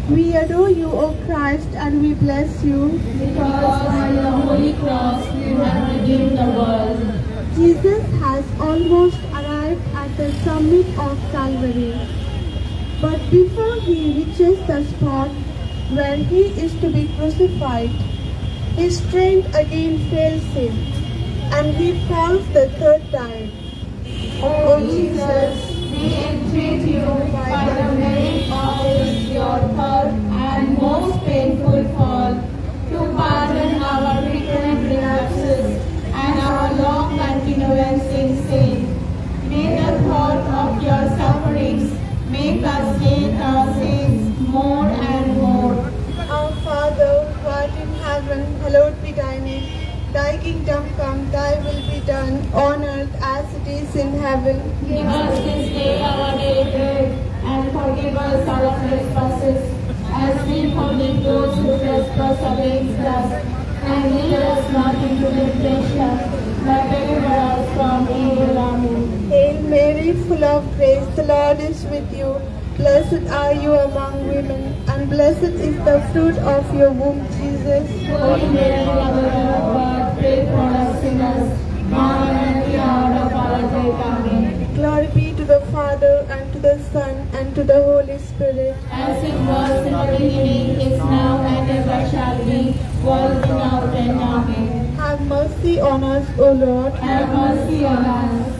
We adore you, O Christ, and we bless you, because by your holy cross you have redeemed the world. Jesus has almost arrived at the summit of Calvary. But before he reaches the spot where he is to be crucified, his strength again fails him, and he falls the third time. O Jesus, we entreat you by the merit of your third and us in our sins more and more. Our Father, who art in heaven, hallowed be thy name. Thy kingdom come, thy will be done, on earth as it is in heaven. Give us this day our daily bread, and forgive us our trespasses, as we forgive those who trespass against us. And lead us not into temptation, but deliver us from evil. Amen. Hail Mary, full of grace, the Lord is with you. Blessed are you among women, and blessed is the fruit of your womb, Jesus. Holy Mary, Mother of God, pray for us sinners, now and at the hour of our death. Amen. Glory be to the Father, and to the Son, and to the Holy Spirit. As it was in the beginning, is now, and ever shall be, world without end. Amen. Have mercy on us, O Lord. Have mercy on us.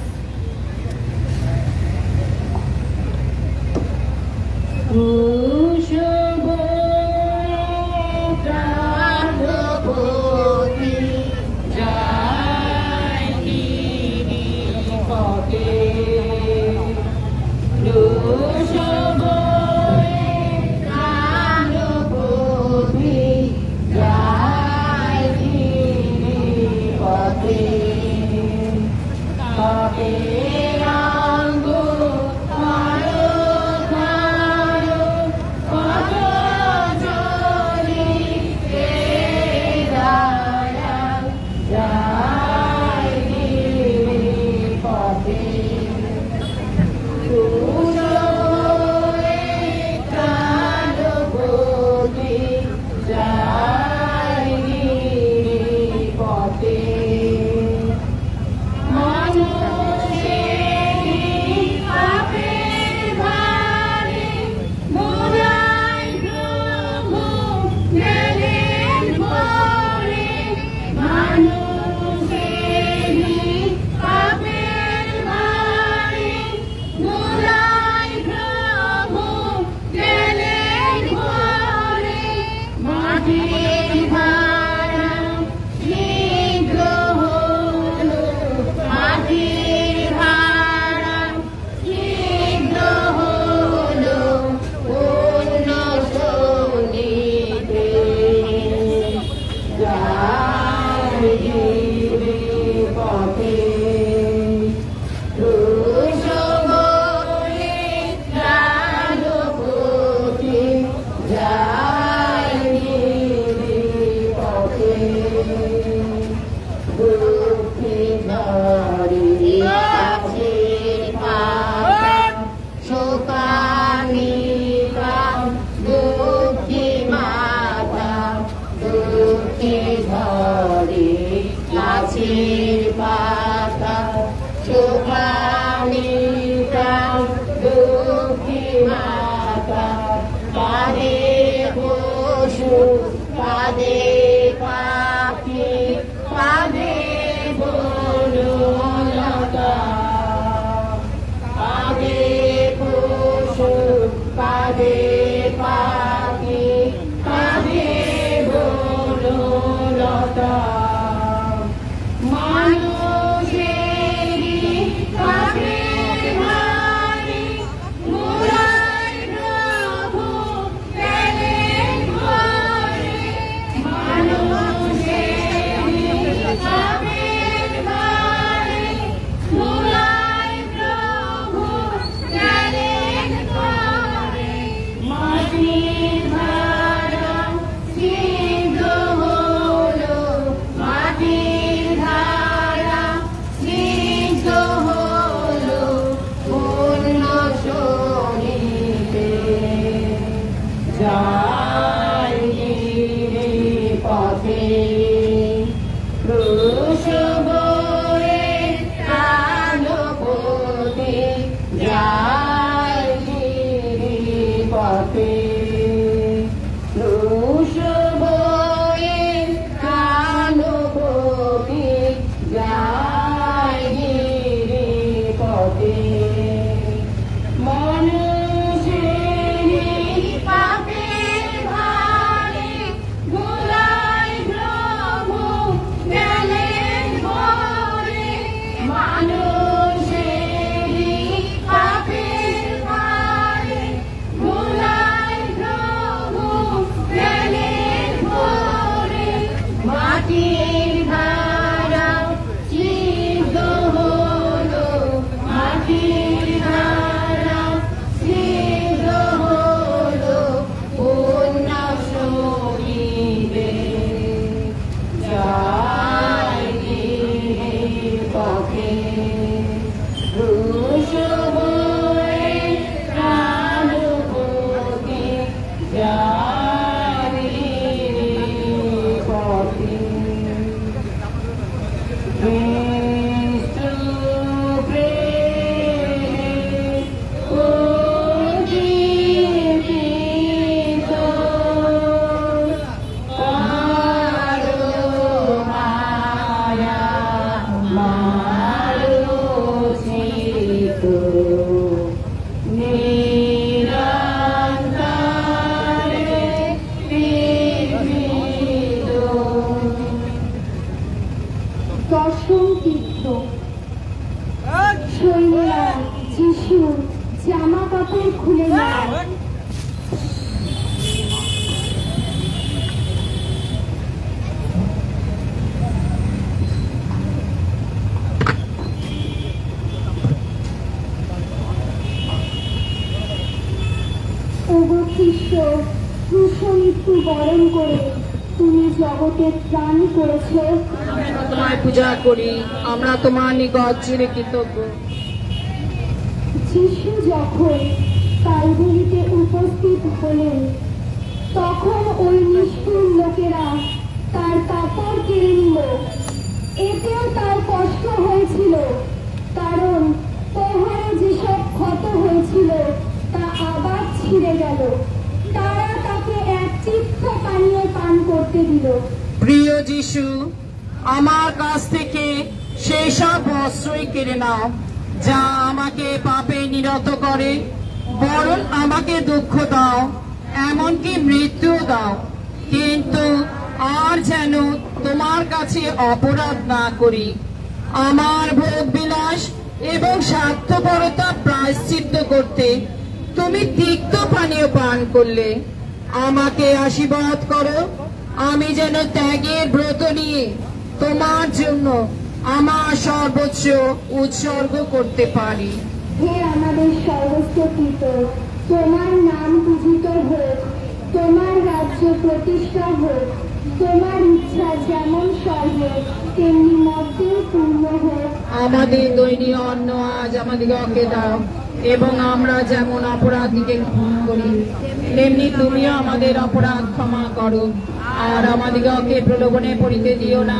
ওগো খ্রিস্ট, ক্রুশ মৃত্যু বরণ করে তুমি জগতের ত্রাণ করেছ। আমরা তোমায় পূজা করি, আমরা তোমার নিকট চিরে কৃতজ্ঞ। যিশু যখন কালভারিতে উপস্থিত হলেন, তখন ওই নিষ্ঠুর লোকেরা তার কাপড় কেড়ে নিল। এতেও তার কষ্ট হয়েছিল, কারণ প্রহারে যেসব ক্ষত হয়েছিল তা আবার ছিঁড়ে গেল। তারা তাকে এক চিত্ত পানীয় পান করতে দিল। প্রিয় যিশু, আমার কাছ থেকে সেই সব বস্ত্রই কেড়ে নাও যা আমাকে পাপে নিরত করে, বরং আমাকে দুঃখ দাও, এমনকি মৃত্যু দাও, কিন্তু আর যেন তোমার কাছে অপরাধ না করি। আমার ভোগ বিলাস এবং স্বার্থপরতা প্রায়শ্চিত্ত করতে তুমি তিক্ত পানীয় পান করলে। আমাকে আশীর্বাদ করো, আমি যেন ত্যাগের ব্রত নিয়ে তোমার জন্য আমার সর্বোচ্চ উৎসর্গ করতে পারি। হে আমাদের সর্বস্ব পিতা, তোমার নাম পূজিত হোক, তোমার রাজ্য প্রতিষ্ঠা হোক, তোমার ইচ্ছা যেমন স্বর্গে তেমনি মর্তেও পূর্ণ হোক। আমাদের দৈনিক অন্ন আজ আমাদিগকে দাও, এবং আমরা যেমন অপরাধীকে ক্ষমা করি তেমনি তুমিও আমাদের অপরাধ ক্ষমা করো। আর আমাদিগকে প্রলোভনে পড়িতে দিও না,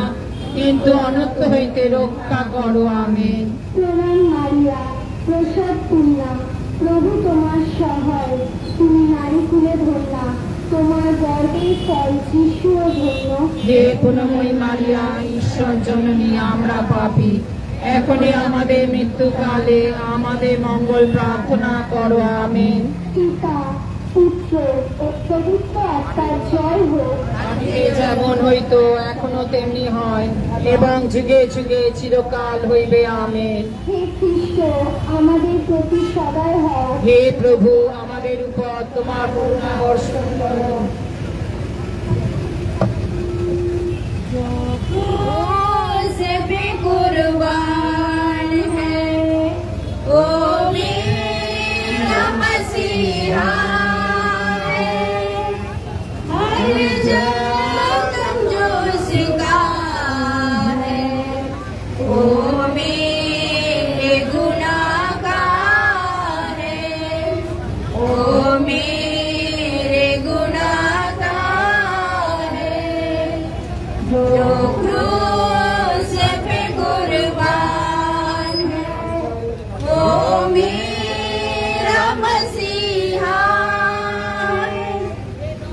কিন্তু অনর্থ হইতে রক্ষা করো। আমেন। প্রণাম মারিয়া, প্রসাদ পূর্ণা, প্রভু তোমার সহায়, তুমি নারীকুলে ধন্যা, তোমার গর্ভের ফল যিশুও ধন্য। হে পুণ্যময়ী মারিয়া, ঈশ্বর জননী, আমরা পাপী, এখনই আমাদের মৃত্যুকালে আমাদের মঙ্গল প্রার্থনা করো। আমেন। পিতা, পুত্র ও পবিত্র আত্মার জয় হোক। আগে যেমন হইতো এখনো তেমনি হয়, এবং যুগে যুগে চিরকাল হইবে। আমেন। হে খ্রিস্ট, আমাদের প্রতি সদয় হও। হে প্রভু, আমাদের উপর তোমার করুণা বর্ষণ করো। कुर्बान है ओ मेरा मसीहा है, हर जख्म जो उसका है, ओ मेरे गुनाह का है, ओ मेरे गुनाह का है, जो क्रूस पे कुर्बान है, वो मेरा मसीहा है,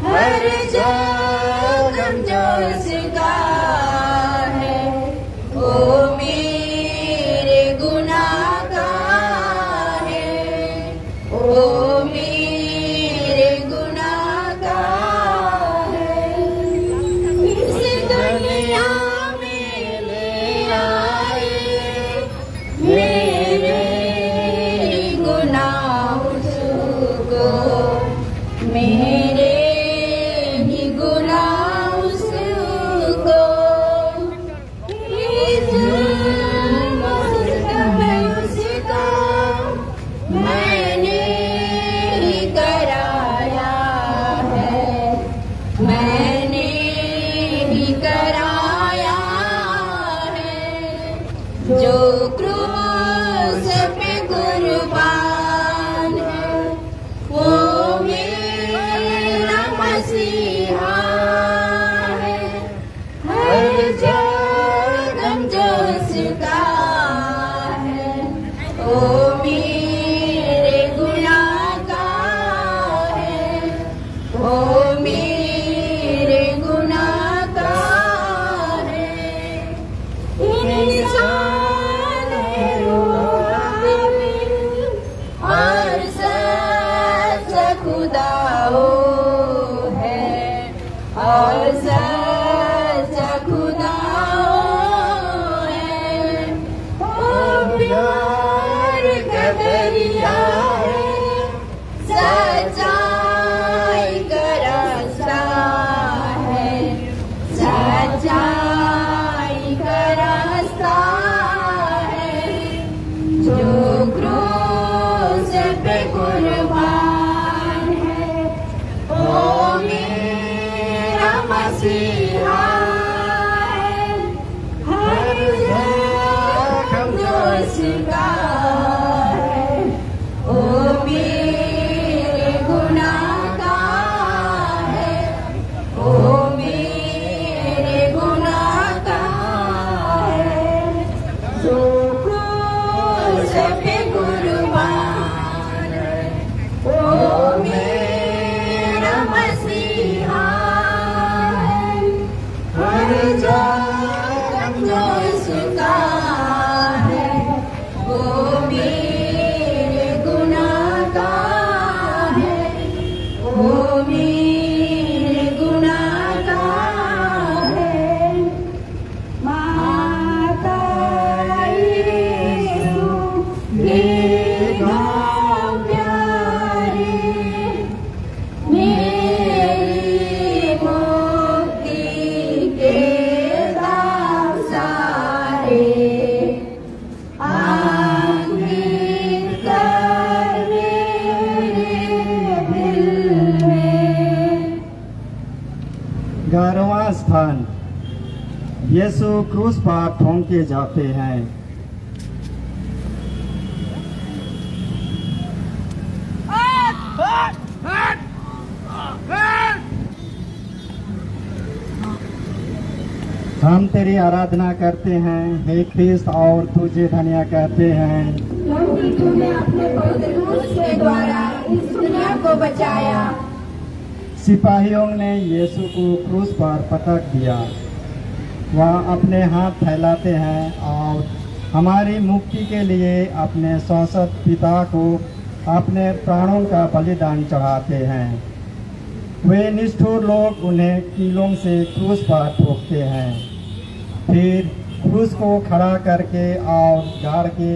हर जख्म जो उसका है, वो मेरे गुनाह का है, वो मेरे गुनाह का है। इस दुनिया में ले आए मेरे गुनाह उसको, मेरे ही गुनाह उसको, इस उसका मैंने ही कराया है, मैंने ही कराया है, जो क्रूस पे कुर्बान है, वो मेरा मसीहा है, हर जख्म जो उसका है, वो मेरे गुनाह का है, वो मेरे गुनाह का है। इंसान है वो आमिर और सच्चा खुदा वो है, और सच्चा खुदा वो है, वो प्यार का दरिया है, सच्चाई का रास्ता है, सच्चाई का रास्ता है, जो क्रूस पे कुर्बान है, मसीहा है, हर जख्म जो इसका है, ओ मेरे गुनाह का है, ओ मेरे गुनाह का है, जो क्रूस पे कुर्बान है, ओ मेरा मसीहा है, हर जख्म जो इसका है, वो मेरे गुनाह का है, वो मेरे गुनाह का है। माता यीशु हे गाँव प्यारे, मेरी मुक्ति के दाम सारे, आखिर कर मेरे दिल में। 11वां स्थान, यीशु क्रूस पर ठोंके जाते हैं। हम तेरी आराधना करते हैं हे ख्रिस्त और तुझे धन्य कहते हैं, क्योंकि तूने अपने पवित्र क्रूस के द्वारा इस दुनिया को बचाया। सिपाहियों ने यीशु को क्रूस पर पटक दिया। वह अपने हाथ फैलाते हैं और हमारी मुक्ति के लिए अपने शाश्वत पिता को अपने प्राणों का बलिदान चढ़ाते हैं। वे निष्ठुर लोग उन्हें कीलों से क्रूस पर ठोकते हैं, फिर क्रूस को खड़ा करके और गाड़ के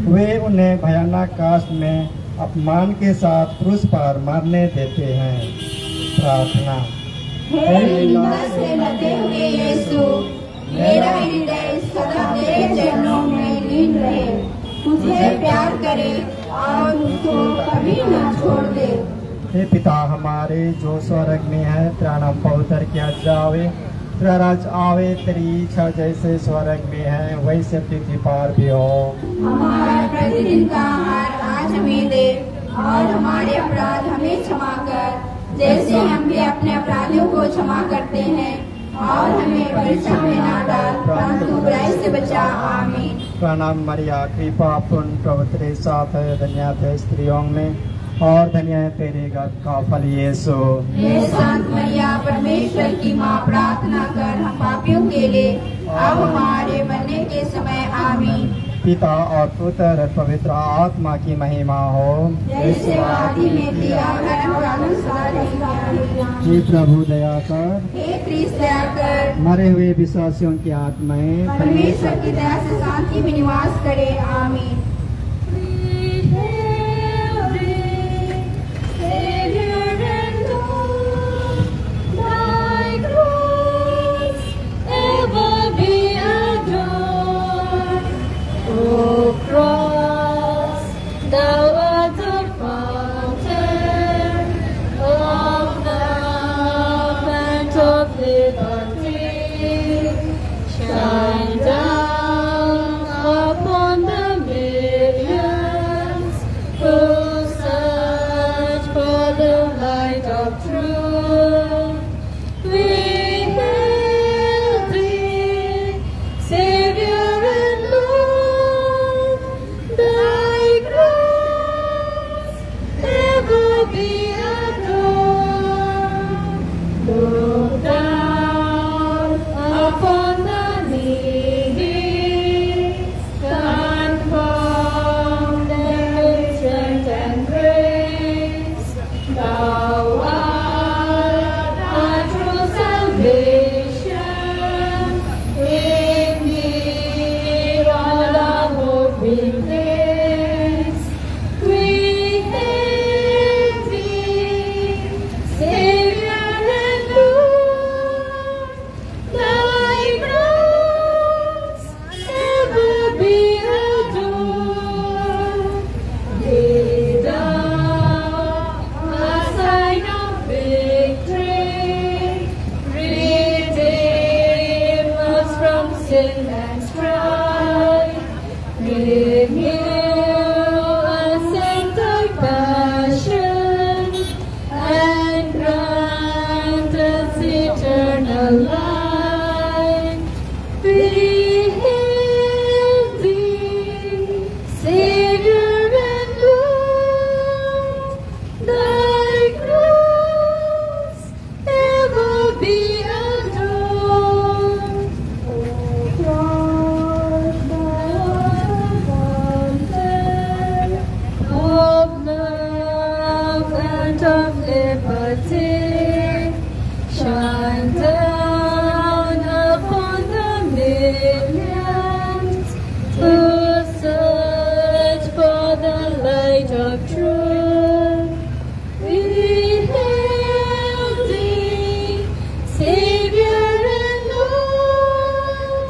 वे उन्हें भयानक कष्ट में अपमान के साथ क्रूस पर मरने देते हैं। प्रार्थना। हे निंदा से लदे हुए यीशु, मेरा हृदय सदा तेरे चरणों में लीन रहे, तुझे प्यार करे और उसको कभी न छोड़ दे। हे पिता हमारे जो स्वर्ग में है, तेरा नाम पवित्र किया जावे, तेरा राज आवे, तेरी इच्छा जैसे स्वर्ग में है वैसे पृथ्वी पर भी हो। हमारा प्रतिदिन का आहार आज हमें दे, और हमारे अपराध हमें क्षमा कर, जैसे हम भी अपने अपराधियों को क्षमा करते हैं, और हमें परीक्षा में ना डाल, परंतु बुराई से बचा। आमीन। प्रणाम मरिया, कृपा पूर्ण प्रभु तेरे साथ है, धन्य है स्त्रियों में और धन्य है तेरे गर्भ का फल यीशु। हे संत मरिया, परमेश्वर की माँ, प्रार्थना कर हम पापियों के लिए, अब हमारे मरने के समय। आमीन। पिता और पुत्र और पवित्र आत्मा की महिमा हो, जैसे आदि में दिया कानून सदा रहेगा। हे प्रभु दया कर, हे क्रिस्त दया कर, मरे हुए विश्वासियों की आत्माएं परमेश्वर की दया से शांति में निवास करे। आमीन। Shine down upon the millions who search for the light of truth. We hail thee, Savior and Lord, thy grace ever be adored. Look down upon the needy, transform them with strength and grace. Thou art omnipotent, shine down upon the millions who search for the light of truth. We hail thee, Savior and Lord,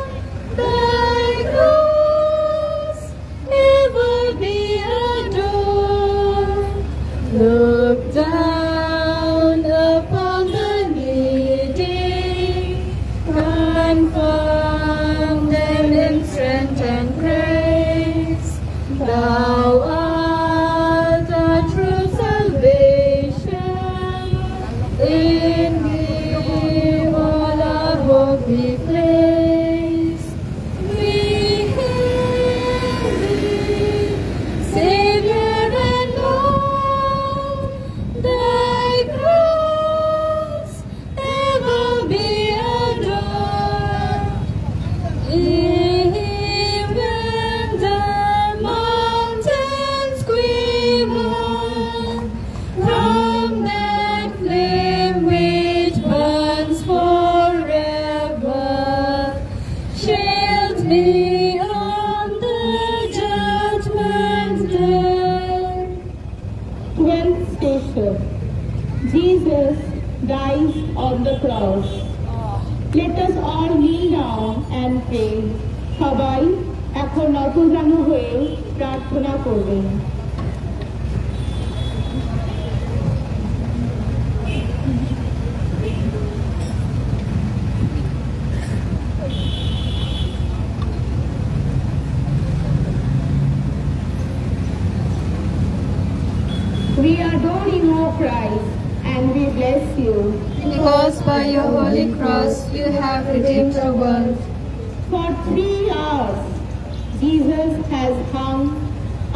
thy cross ever be adored. Look down upon the needy, confirm them in strength and grace. Thou art our true salvation, in thee all our hope we place. We hail thee, Savior and Lord, thy cross ever be adored. Even the mountains quiver from that flame which burns forever. Shield me on the judgment day. 12th station. Jesus dies on the cross. Let us all kneel down and pray. সবাই এখন নতজানু হয়ে প্রার্থনা করবেন। We adore you, O Christ, and we bless you. Because by your holy cross you have redeemed the world. For 3 hours, Jesus has hung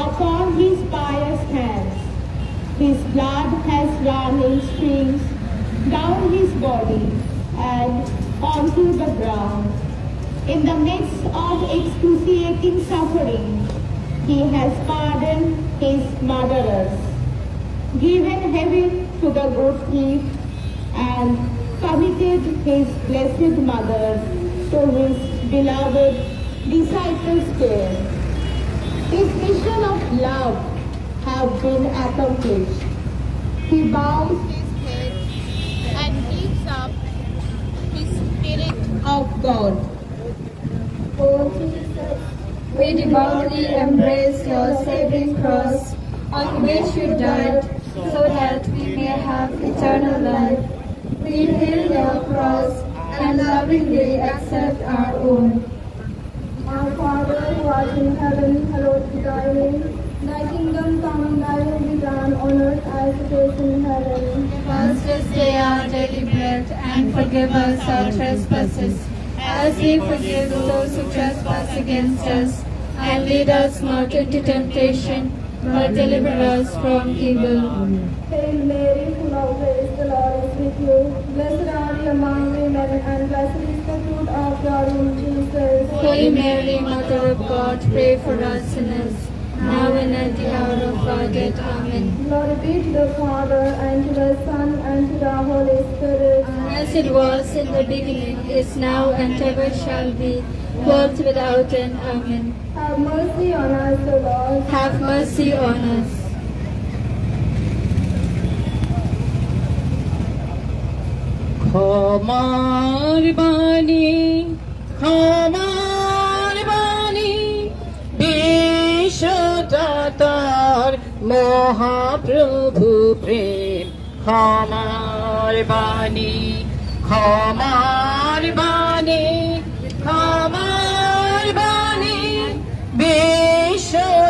upon his pious hands. His blood has run in streams down his body and onto the ground. In the midst of excruciating suffering, he has pardoned his murderers, given heaven to the good thief, and committed his blessed mother to his beloved disciples' care. His mission of love have been accomplished. He bows his head and gives up his spirit of God. O Jesus, we devoutly embrace your saving cross on which you died so that we may have eternal life. We hail your cross and lovingly accept our own. Our Father who art in heaven, hallowed be thy name. Thy kingdom come, thy will be done on earth as it is in heaven. Give us this day our daily bread, and forgive us our trespasses, as we forgive those who trespass against us. And lead us not into temptation, but deliver us from evil. Hail Mary, full of grace, the Lord is with you. Blessed are you among women, and blessed is the fruit of your womb, Jesus. Holy Mary, Mother of God, pray for us sinners, now and at the hour of our death. Amen. Glory be to the Father, and to the Son, and to the Holy Spirit. As it was in the beginning, is now, and ever shall be, world without end. Amen. Have mercy on us, O Lord. Have mercy on us. ক্ষমার বাণী, ক্ষমার বাণী, বিশ্বদাতার মহাপ্রভু প্রেম। ক্ষমার বাণী, ক্ষমার বাণী, ক্ষমার বাণী, বিশ্বদাতার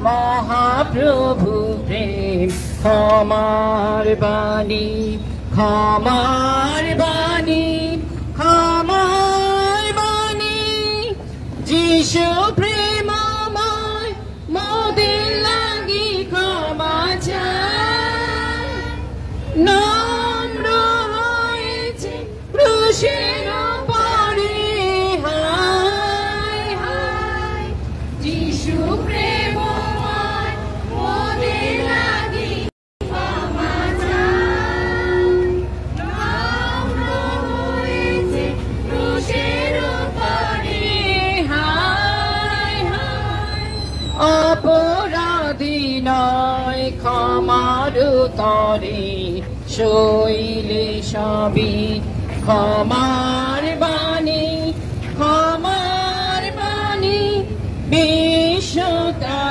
মহাপ্রভু প্রেম। ক্ষমার বাণী, ক্ষমার বাণী, ক্ষমার বাণী, যিশু প্রেমময় মোদের লাগি ক্ষমা চায়। নম্র হয়েছে ক্রুশের পরে, হায় হায়, যিশু প্রেমময় মোদের লাগি ক্ষমা করে শৈলে সবই ক্ষমার বাণী বিশ্বতাতার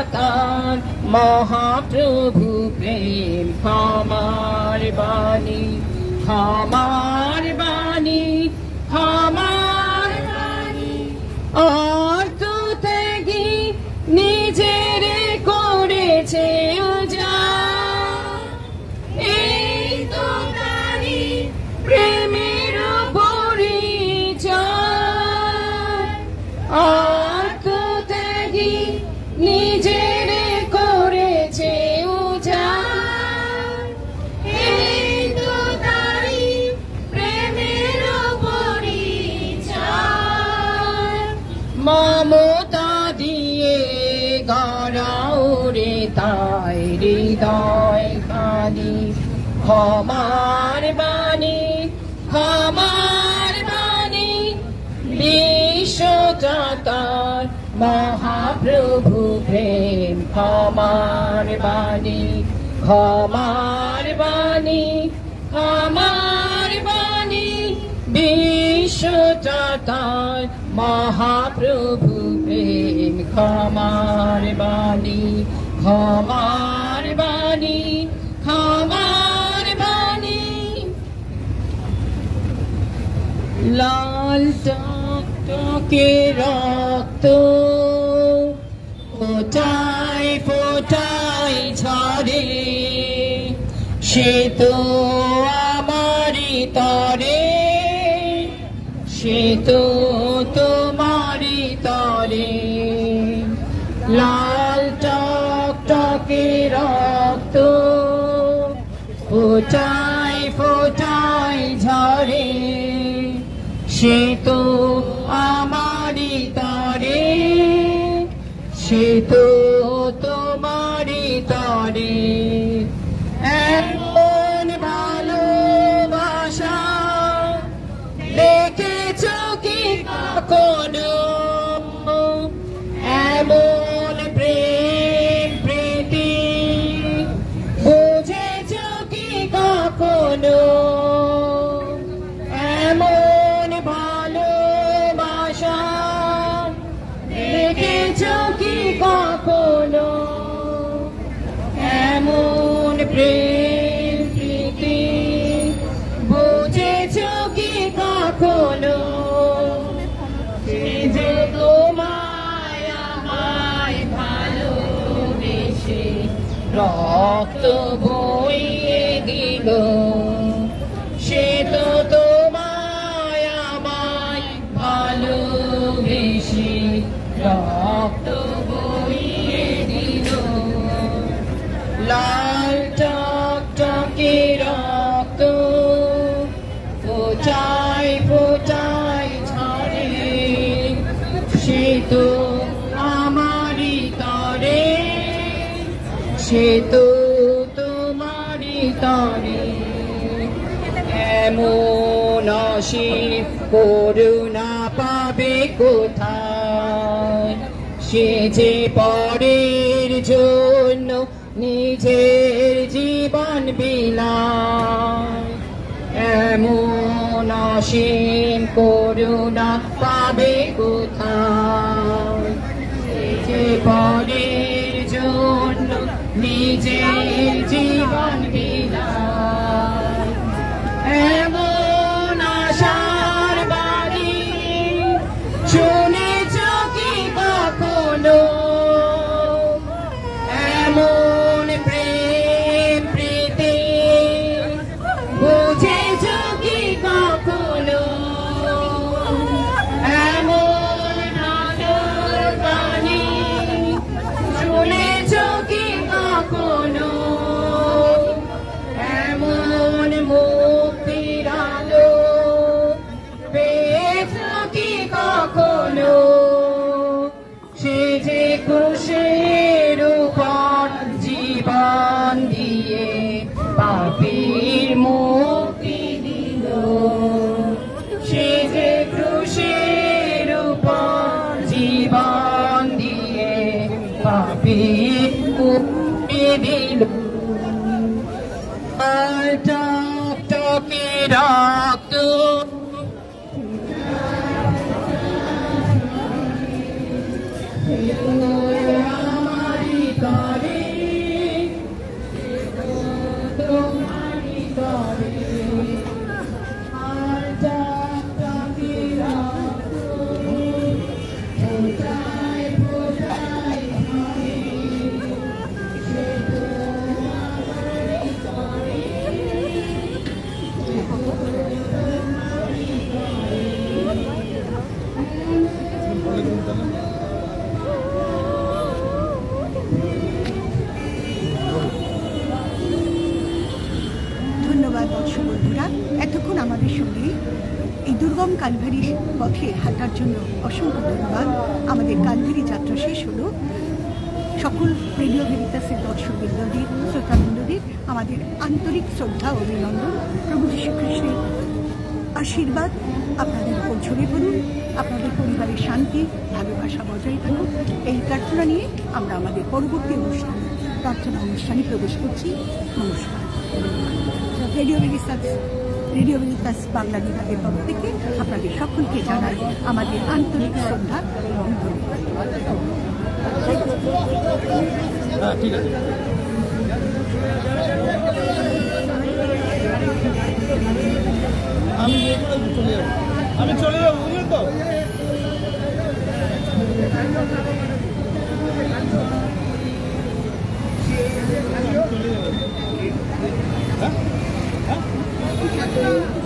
মহাপ্রভু প্রেম ক্ষমার বাণী অর্থ ত্যাগী নিজের করেছে উজাড় এই তো তারি প্রেমের পরিচয় অর্থ ত্যাগী নিজের করেছে উজাড় এই তো তারি প্রেমের পরিচয় মমতা দিয়ে গড়াও রে তাই হৃদয় খানি ক্ষমার বাণী বিশ্বজাতার মহাপ্রভু প্রেম ক্ষমার বাণী বিশ্বজাতার মহাপ্রভু প্রেম ক্ষমার বাণী লাল টকটকে রক্ত ফোটায় ফোটায় ঝরে সে তো আমারই তরে সে তো তোমারই তরে লাল টকটকে রক্ত ফোটায় ফোটায় ঝরে সে তো আমারই তরে সে তো তোমারই তরে এমন ভালোবাসা দেখেছ কি কখনো এমন প্রেম প্রীতি বুঝেছ কি কখনো এমন ভালোবাসা দেখেছ কি কখনো এমন প্রেম প্রীতি বুঝেছ কি কখনো সে যে তোমায় আমায় ভালোবেসে রক্ত বইয়ে দিল সে তো তোমায় আমায় ভালোবেসে রক্ত বইয়ে দিল লাল টকটকে রক্ত ফোটায় ফোটায় ঝরে সে তো আমারই তরে সে তো তোমারই তরে এমন অসীম করুণা পাবে কোথায় সে যে পরের জন্য নিজের জীবন বিলায় এমন অসীম করুণা পাবে কোথায় সে যে পরের জন্য নিজের জীবন বিলায় এমন আশার বাণী শুনেছ কি কখনো এমন প্রেম প্রীতি বুঝেছ কি কখনো এমন আশার বাণী শুনেছ কি কখনো টকটকে রক্ত আমারি করে তোমারি করে আর টকটকে রক্ত ফোটায় ফোটায় ধরে ধন্যবাদ দর্শক বন্ধুরা, এতক্ষণ আমাদের সঙ্গে এই দুর্গম কালভারি পথে হাঁটার জন্য অসংখ্য ধন্যবাদ। আমাদের কালভারি যাত্রা শেষ হলো। সকল রেডিও ভেরিতাসের দর্শকবৃন্দদের, শ্রোতাবৃন্দদের আমাদের আন্তরিক শ্রদ্ধা ও অভিনন্দন। প্রভু যীশু খ্রিস্টের আশীর্বাদ আপনাদের উপর ঝরে পড়ুন, আপনাদের পরিবারের শান্তি ভালোবাসা বজায় থাকুক, এই প্রার্থনা নিয়ে আমরা আমাদের পরবর্তী অনুষ্ঠানে প্রার্থনা অনুষ্ঠানে প্রবেশ করছি। নমস্কার। রেডিও ভেরিতাস বাংলা বিভাগের পক্ষ থেকে আপনাদের সকলকে জানাই আমাদের আন্তরিক শ্রদ্ধা এবং ধন্যবাদ। ঠিক আছে। আমি চলে যাবো, বুঝলেন তো?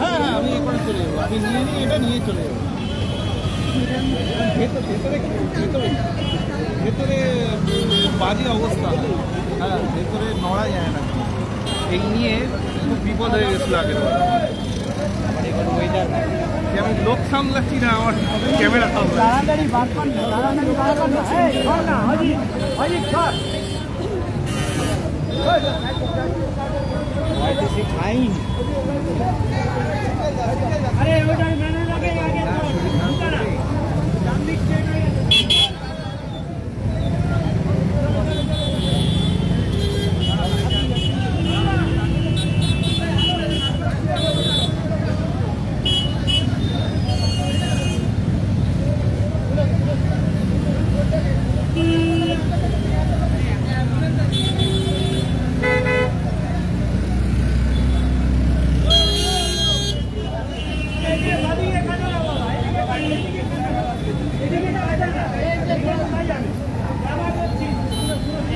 হ্যাঁ হ্যাঁ, আমি এখানে চলে যাবো। আমি এটা নিয়ে চলে যাবো। ভেতরে বাজে অবস্থা। হ্যাঁ, ভেতরে নড়া যায় না। এই নিয়ে খুব বিপদ হয়ে গেছিল আগের বার। আমার এবার ওয়েদার আমি লোক সামলাচ্ছি না, আমার ক্যামেরা সামলাচ্ছি।